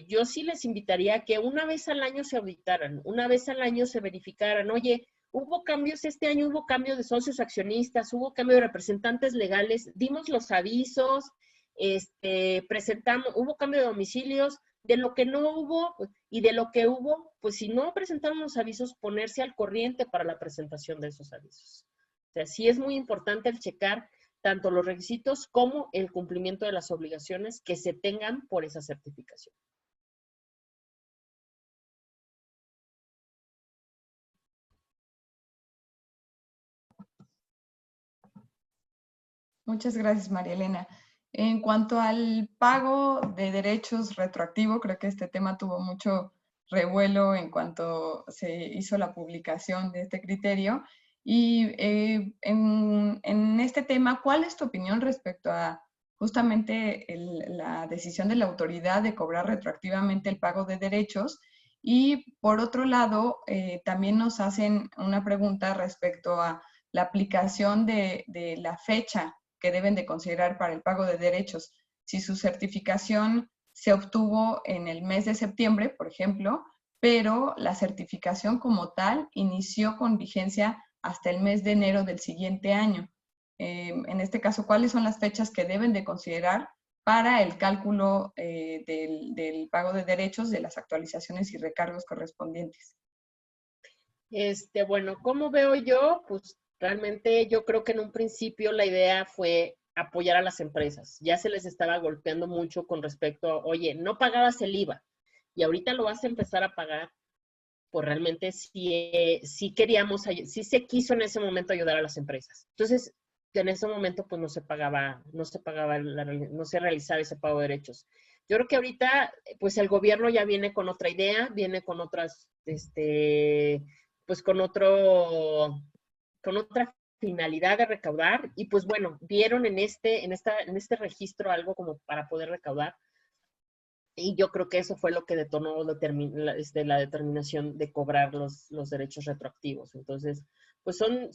yo sí les invitaría a que una vez al año se auditaran, una vez al año se verificaran, oye, hubo cambios este año, hubo cambio de socios accionistas, hubo cambio de representantes legales, dimos los avisos, presentamos, hubo cambio de domicilios, de lo que no hubo y de lo que hubo, pues si no presentaron los avisos, ponerse al corriente para la presentación de esos avisos. O sea, sí es muy importante el checar tanto los requisitos como el cumplimiento de las obligaciones que se tengan por esa certificación. Muchas gracias, María Elena. En cuanto al pago de derechos retroactivo, creo que este tema tuvo mucho revuelo en cuanto se hizo la publicación de este criterio. Y en este tema, ¿cuál es tu opinión respecto a justamente la decisión de la autoridad de cobrar retroactivamente el pago de derechos? Y por otro lado, también nos hacen una pregunta respecto a la aplicación de la fecha que deben de considerar para el pago de derechos. Si su certificación se obtuvo en el mes de septiembre, por ejemplo, pero la certificación como tal inició con vigencia hasta el mes de enero del siguiente año. En este caso, ¿cuáles son las fechas que deben de considerar para el cálculo del pago de derechos, de las actualizaciones y recargos correspondientes? Bueno, ¿cómo veo yo? Pues realmente yo creo que en un principio la idea fue apoyar a las empresas. Ya se les estaba golpeando mucho con respecto a, oye, no pagabas el IVA y ahorita lo vas a empezar a pagar. Pues realmente sí queríamos, sí se quiso en ese momento ayudar a las empresas. Entonces, en ese momento pues no se realizaba ese pago de derechos. Yo creo que ahorita pues el gobierno ya viene con otra idea, viene con otras, pues con otra finalidad de recaudar y pues bueno, vieron en este registro algo como para poder recaudar. Y yo creo que eso fue lo que detonó la determinación de cobrar los derechos retroactivos. Entonces, pues son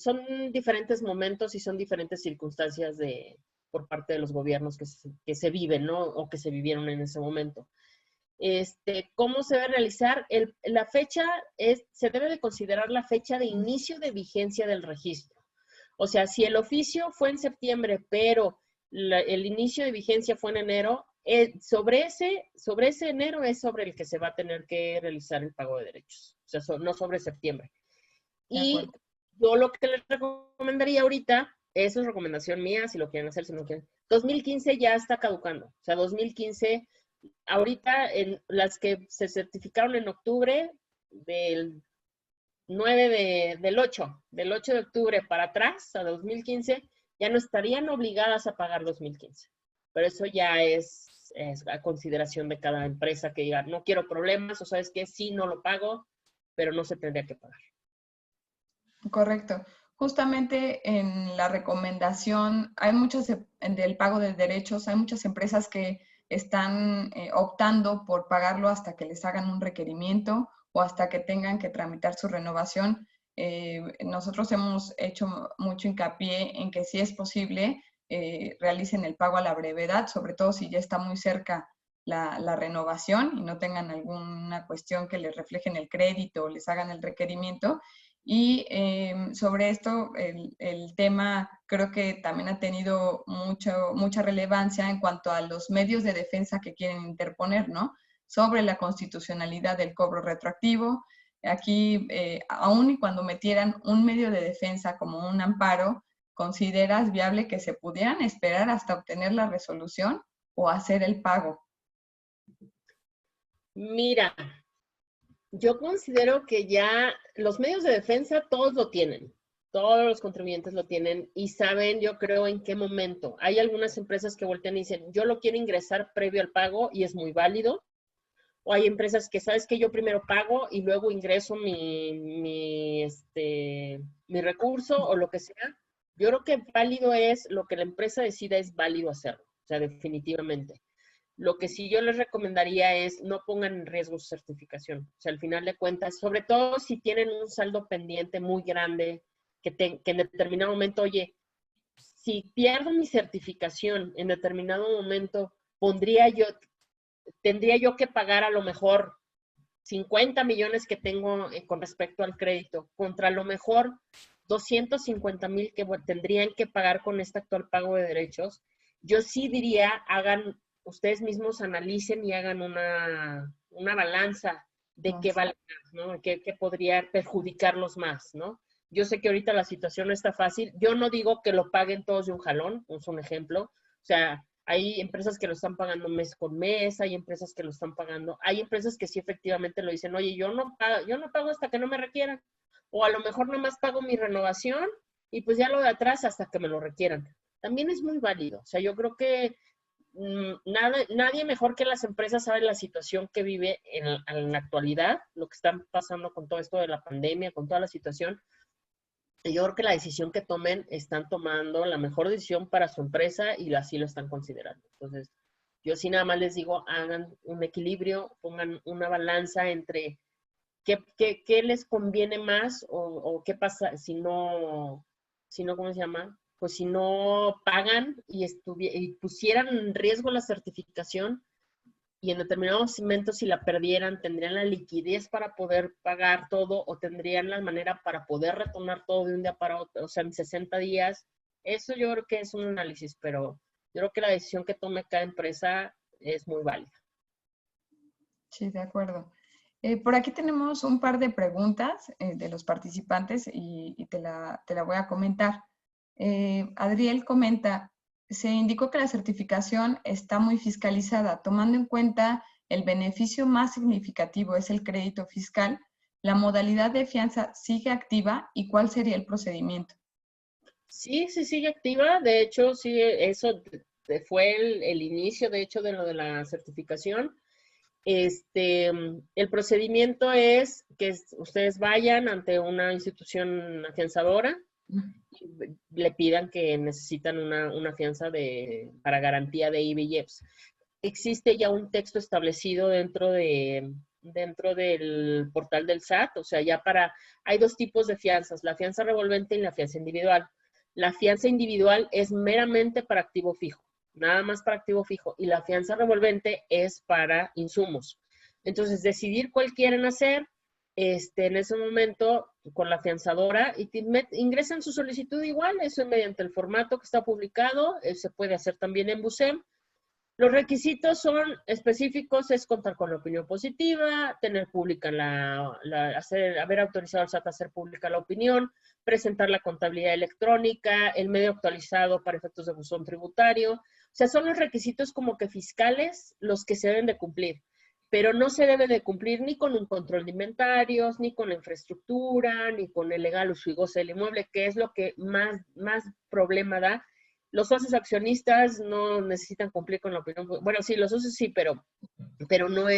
diferentes momentos y son diferentes circunstancias por parte de los gobiernos que se viven, ¿no? O que se vivieron en ese momento. ¿Cómo se debe realizar? La fecha se debe de considerar la fecha de inicio de vigencia del registro. O sea, si el oficio fue en septiembre, pero el inicio de vigencia fue en enero, sobre ese enero es sobre el que se va a tener que realizar el pago de derechos. O sea, no sobre septiembre. Y yo lo que les recomendaría ahorita, eso es recomendación mía, si lo quieren hacer, si no quieren. 2015 ya está caducando. O sea, 2015, ahorita en las que se certificaron en octubre del 8 de octubre para atrás, a 2015, ya no estarían obligadas a pagar 2015. Pero eso ya es a consideración de cada empresa que diga, no quiero problemas, o sabes que sí, no lo pago, pero no se tendría que pagar. Correcto. Justamente en la recomendación, hay muchas del pago de derechos, hay muchas empresas que están optando por pagarlo hasta que les hagan un requerimiento o hasta que tengan que tramitar su renovación. Nosotros hemos hecho mucho hincapié en que si es posible, realicen el pago a la brevedad, sobre todo si ya está muy cerca la renovación y no tengan alguna cuestión que les refleje en el crédito o les hagan el requerimiento. Y sobre esto, el tema creo que también ha tenido mucha relevancia en cuanto a los medios de defensa que quieren interponer, ¿no? Sobre la constitucionalidad del cobro retroactivo. Aquí, aún y cuando metieran un medio de defensa como un amparo, ¿consideras viable que se pudieran esperar hasta obtener la resolución o hacer el pago? Mira, yo considero que ya los medios de defensa todos lo tienen, todos los contribuyentes lo tienen y saben, yo creo, en qué momento. Hay algunas empresas que voltean y dicen, yo lo quiero ingresar previo al pago y es muy válido. O hay empresas que, ¿sabes qué? Yo primero pago y luego ingreso mi recurso o lo que sea. Yo creo que válido es lo que la empresa decida, es válido hacerlo, o sea, definitivamente. Lo que sí yo les recomendaría es no pongan en riesgo su certificación. O sea, al final de cuentas, sobre todo si tienen un saldo pendiente muy grande, que en determinado momento, oye, si pierdo mi certificación en determinado momento, tendría yo que pagar a lo mejor 50 millones que tengo con respecto al crédito, contra a lo mejor 250,000 que tendrían que pagar con este actual pago de derechos. Yo sí diría, ustedes mismos analicen y hagan una balanza de qué vale más, ¿no? ¿Qué podría perjudicarlos más, ¿no? Yo sé que ahorita la situación no está fácil. Yo no digo que lo paguen todos de un jalón, es un ejemplo. O sea, hay empresas que lo están pagando mes con mes, hay empresas que lo están pagando. Hay empresas que sí efectivamente lo dicen, oye, yo no pago hasta que no me requieran. O a lo mejor nomás pago mi renovación y pues ya lo de atrás hasta que me lo requieran. También es muy válido. O sea, yo creo que nadie mejor que las empresas sabe la situación que vive en la actualidad, lo que están pasando con todo esto de la pandemia, con toda la situación. Y yo creo que la decisión que tomen, están tomando la mejor decisión para su empresa y así lo están considerando. Entonces, yo sí nada más les digo, hagan un equilibrio, pongan una balanza entre qué les conviene más o qué pasa si no, ¿cómo se llama? Pues si no pagan y pusieran en riesgo la certificación y en determinados momentos si la perdieran, tendrían la liquidez para poder pagar todo o tendrían la manera para poder retornar todo de un día para otro, o sea, en 60 días. Eso yo creo que es un análisis, pero yo creo que la decisión que tome cada empresa es muy válida. Sí, de acuerdo. Por aquí tenemos un par de preguntas de los participantes y te la voy a comentar. Adriel comenta, se indicó que la certificación está muy fiscalizada, tomando en cuenta el beneficio más significativo es el crédito fiscal. ¿La modalidad de fianza sigue activa y cuál sería el procedimiento? Sí, sigue activa. De hecho, sí, eso fue el inicio, de hecho, de lo de la certificación. El procedimiento es que ustedes vayan ante una institución afianzadora y le pidan que necesitan una fianza para garantía de IVA y EPS. Existe ya un texto establecido dentro del portal del SAT, o sea, hay dos tipos de fianzas, la fianza revolvente y la fianza individual. La fianza individual es meramente para activo fijo, nada más para activo fijo, y la fianza revolvente es para insumos. Entonces, decidir cuál quieren hacer, en ese momento, con la afianzadora, y ingresan su solicitud igual, eso es mediante el formato que está publicado, se puede hacer también en BUSEM. Los requisitos son específicos, es contar con la opinión positiva, tener pública haber autorizado al SAT a hacer pública la opinión, presentar la contabilidad electrónica, el medio actualizado para efectos de buzón tributario. O sea, son los requisitos como que fiscales los que se deben de cumplir, pero no se debe de cumplir ni con un control de inventarios, ni con la infraestructura, ni con el legal uso y goce del inmueble, que es lo que más problema da. Los socios accionistas no necesitan cumplir con la opinión. Bueno, sí, los socios sí, pero no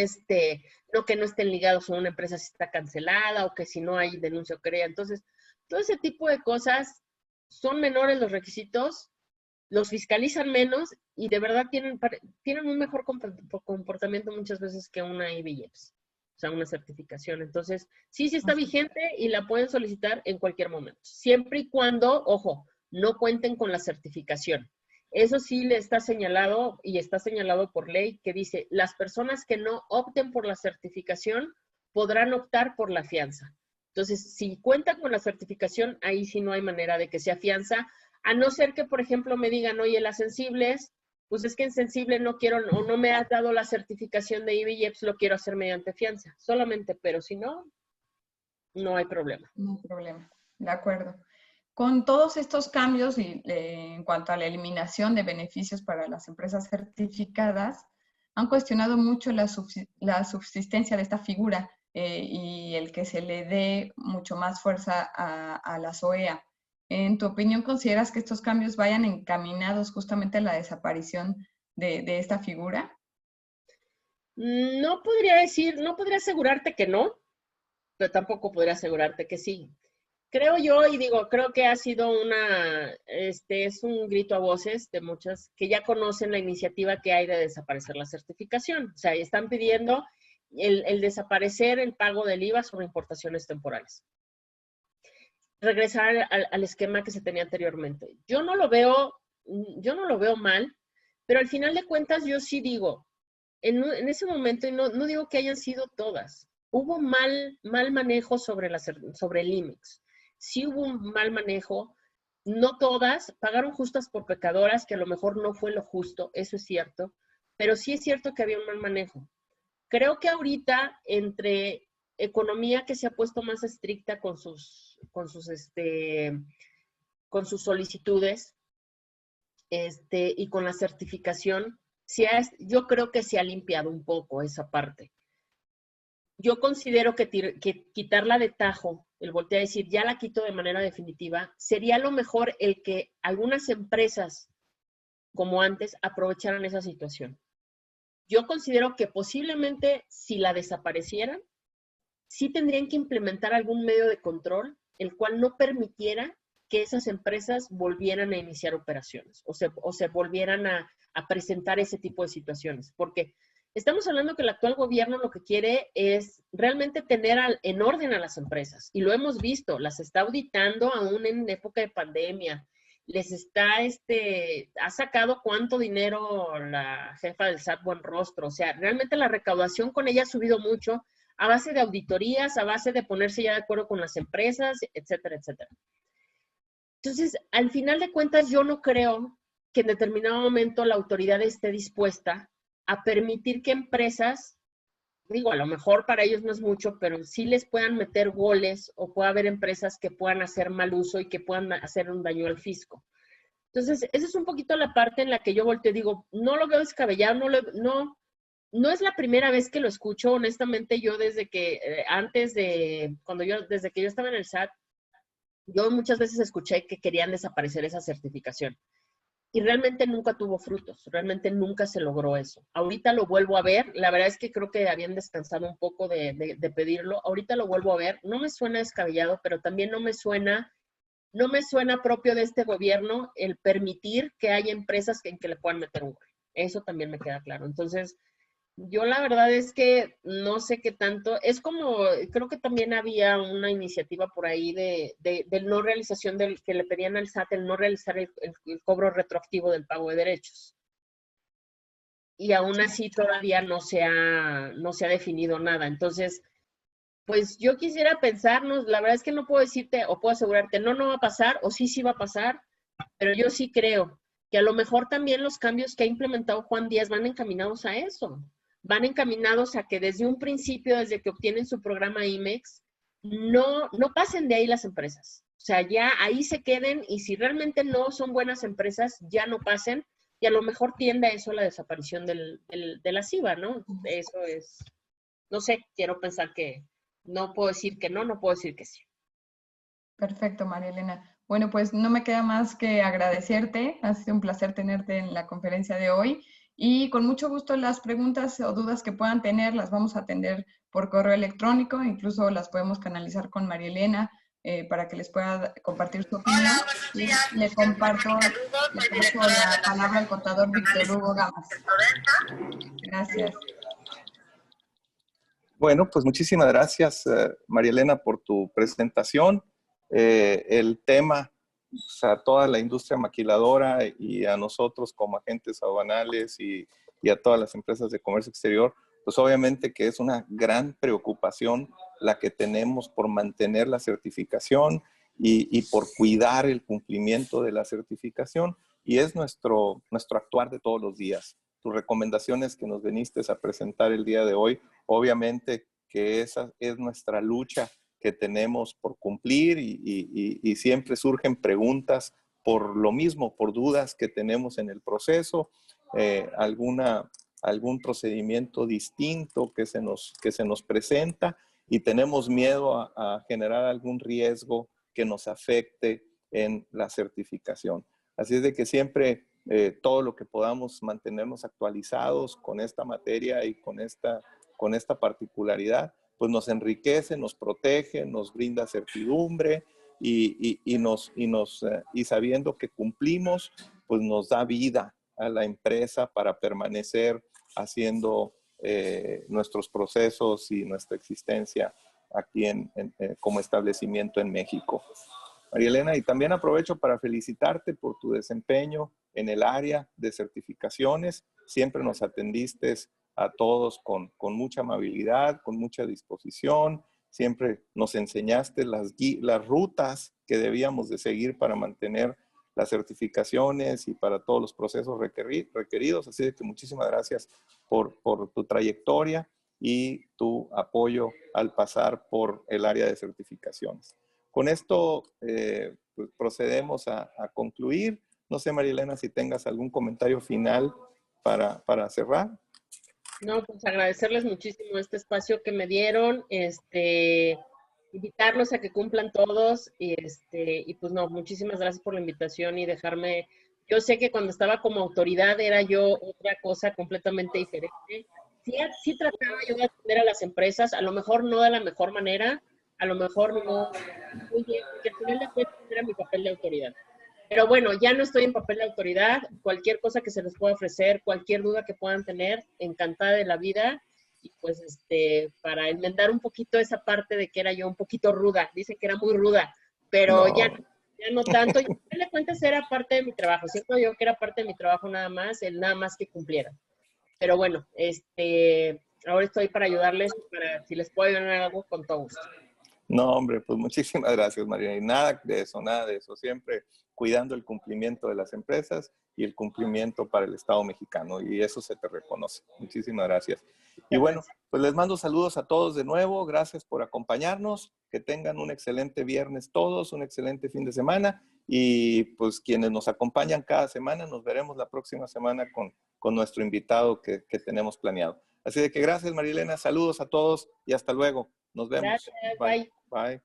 no que no estén ligados a una empresa si está cancelada o que si no hay denuncia o querella. Entonces, todo ese tipo de cosas son menores los requisitos, los fiscalizan menos y de verdad tienen un mejor comportamiento muchas veces que una IBIEPS, o sea, una certificación. Entonces, sí está vigente y la pueden solicitar en cualquier momento, siempre y cuando, ojo, no cuenten con la certificación. Eso sí le está señalado y está señalado por ley que dice, las personas que no opten por la certificación podrán optar por la fianza. Entonces, si cuentan con la certificación, ahí sí no hay manera de que sea fianza, a no ser que, por ejemplo, me digan, oye, las sensibles, pues es que en sensible no quiero o no me has dado la certificación de IBIEPS, lo quiero hacer mediante fianza, solamente, pero si no, no hay problema. No hay problema, de acuerdo. Con todos estos cambios y en cuanto a la eliminación de beneficios para las empresas certificadas, han cuestionado mucho la subsistencia de esta figura y el que se le dé mucho más fuerza a la SOEA. En tu opinión, ¿consideras que estos cambios vayan encaminados justamente a la desaparición de esta figura? No podría asegurarte que no, pero tampoco podría asegurarte que sí. Creo yo, y digo, creo que ha sido es un grito a voces de muchas que ya conocen la iniciativa que hay de desaparecer la certificación. O sea, están pidiendo el desaparecer el pago del IVA sobre importaciones temporales. Regresar al esquema que se tenía anteriormente. Yo no lo veo mal, pero al final de cuentas yo sí digo, en ese momento, y no digo que hayan sido todas, hubo mal manejo sobre el IMEX. Sí hubo un mal manejo, no todas, pagaron justas por pecadoras, que a lo mejor no fue lo justo, eso es cierto, pero sí es cierto que había un mal manejo. Creo que ahorita, entre economía que se ha puesto más estricta con sus solicitudes, y con la certificación, yo creo que se ha limpiado un poco esa parte. Yo considero que quitarla de tajo, el voltear a decir, ya la quito de manera definitiva, sería lo mejor el que algunas empresas, como antes, aprovecharan esa situación. Yo considero que posiblemente si la desaparecieran, sí tendrían que implementar algún medio de control, el cual no permitiera que esas empresas volvieran a iniciar operaciones o se volvieran a presentar ese tipo de situaciones. Porque estamos hablando que el actual gobierno lo que quiere es realmente tener en orden a las empresas. Y lo hemos visto, las está auditando aún en época de pandemia. Ha sacado cuánto dinero la jefa del SAT Buenrostro. O sea, realmente la recaudación con ella ha subido mucho a base de auditorías, a base de ponerse ya de acuerdo con las empresas, etcétera, etcétera. Entonces, al final de cuentas, yo no creo que en determinado momento la autoridad esté dispuesta a permitir que empresas, digo, a lo mejor para ellos no es mucho, pero sí les puedan meter goles o pueda haber empresas que puedan hacer mal uso y que puedan hacer un daño al fisco. Entonces, esa es un poquito la parte en la que yo volteo y digo, no lo veo descabellado, no es la primera vez que lo escucho, honestamente. Yo desde que, desde que yo estaba en el SAT, yo muchas veces escuché que querían desaparecer esa certificación y realmente nunca tuvo frutos, realmente nunca se logró eso. Ahorita lo vuelvo a ver, la verdad es que creo que habían descansado un poco de pedirlo, ahorita lo vuelvo a ver, no me suena descabellado, pero también no me suena propio de este gobierno el permitir que haya empresas en que le puedan meter un gol. Eso también me queda claro. Entonces, yo la verdad es que no sé qué tanto, es como, creo que también había una iniciativa por ahí de no realización que le pedían al SAT el no realizar el cobro retroactivo del pago de derechos. y aún así todavía no se ha definido nada. Entonces, pues yo quisiera pensarnos, la verdad es que no puedo decirte o puedo asegurarte, no va a pasar, o sí va a pasar, pero yo sí creo que a lo mejor también los cambios que ha implementado Juan Díaz van encaminados a eso. Van encaminados a que desde un principio, desde que obtienen su programa IMEX, no pasen de ahí las empresas. O sea, ya ahí se queden y si realmente no son buenas empresas, ya no pasen y a lo mejor tiende a eso la desaparición de la CIVA, ¿no? Eso es, no sé, quiero pensar que no puedo decir que no puedo decir que sí. Perfecto, María Elena. Bueno, pues no me queda más que agradecerte. Ha sido un placer tenerte en la conferencia de hoy y con mucho gusto las preguntas o dudas que puedan tener las vamos a atender por correo electrónico, incluso las podemos canalizar con María Elena para que les pueda compartir su opinión. Hola, buenos días. Le comparto la palabra al contador Víctor Hugo Gamas. Gracias. Bueno, pues muchísimas gracias, María Elena, por tu presentación. El tema, o sea, toda la industria maquiladora y a nosotros como agentes aduanales y a todas las empresas de comercio exterior, pues obviamente que es una gran preocupación la que tenemos por mantener la certificación y por cuidar el cumplimiento de la certificación, y es nuestro actuar de todos los días. Tus recomendaciones que nos viniste a presentar el día de hoy, obviamente que esa es nuestra lucha que tenemos por cumplir y siempre surgen preguntas por lo mismo, por dudas que tenemos en el proceso, algún procedimiento distinto que se nos presenta y tenemos miedo a generar algún riesgo que nos afecte en la certificación. Así es de que siempre todo lo que podamos mantenernos actualizados con esta materia y con esta particularidad, pues nos enriquece, nos protege, nos brinda certidumbre y sabiendo que cumplimos, pues nos da vida a la empresa para permanecer haciendo nuestros procesos y nuestra existencia aquí como establecimiento en México. María Elena, y también aprovecho para felicitarte por tu desempeño en el área de certificaciones. Siempre nos atendiste a todos con mucha amabilidad, con mucha disposición. Siempre nos enseñaste las rutas que debíamos de seguir para mantener las certificaciones y para todos los procesos requeridos. Así que muchísimas gracias por tu trayectoria y tu apoyo al pasar por el área de certificaciones. Con esto pues procedemos a concluir. No sé, María Elena, si tengas algún comentario final para cerrar. No, pues agradecerles muchísimo este espacio que me dieron, invitarlos a que cumplan todos y pues no, muchísimas gracias por la invitación y dejarme. Yo sé que cuando estaba como autoridad era yo otra cosa completamente diferente. Sí trataba yo de atender a las empresas, a lo mejor no de la mejor manera, a lo mejor no muy bien, porque al final de cuentas era mi papel de autoridad. Pero bueno, ya no estoy en papel de autoridad, cualquier cosa que se les pueda ofrecer, cualquier duda que puedan tener, encantada de la vida, y pues para enmendar un poquito esa parte de que era yo un poquito ruda, dicen que era muy ruda, pero ya no tanto, y al final de cuentas era parte de mi trabajo, siento yo que era parte de mi trabajo nada más que cumpliera. Pero bueno, ahora estoy para ayudarles, para si les puedo ayudar en algo, con todo gusto. No, hombre, pues muchísimas gracias, María. Y nada de eso. Siempre cuidando el cumplimiento de las empresas y el cumplimiento para el Estado mexicano. Y eso se te reconoce. Muchísimas gracias. Y bueno, pues les mando saludos a todos de nuevo. Gracias por acompañarnos. Que tengan un excelente viernes todos, un excelente fin de semana. Y pues quienes nos acompañan cada semana, nos veremos la próxima semana con nuestro invitado que tenemos planeado. Así de que gracias, María Elena. Saludos a todos y hasta luego. Nos vemos. Gracias, bye. Bye.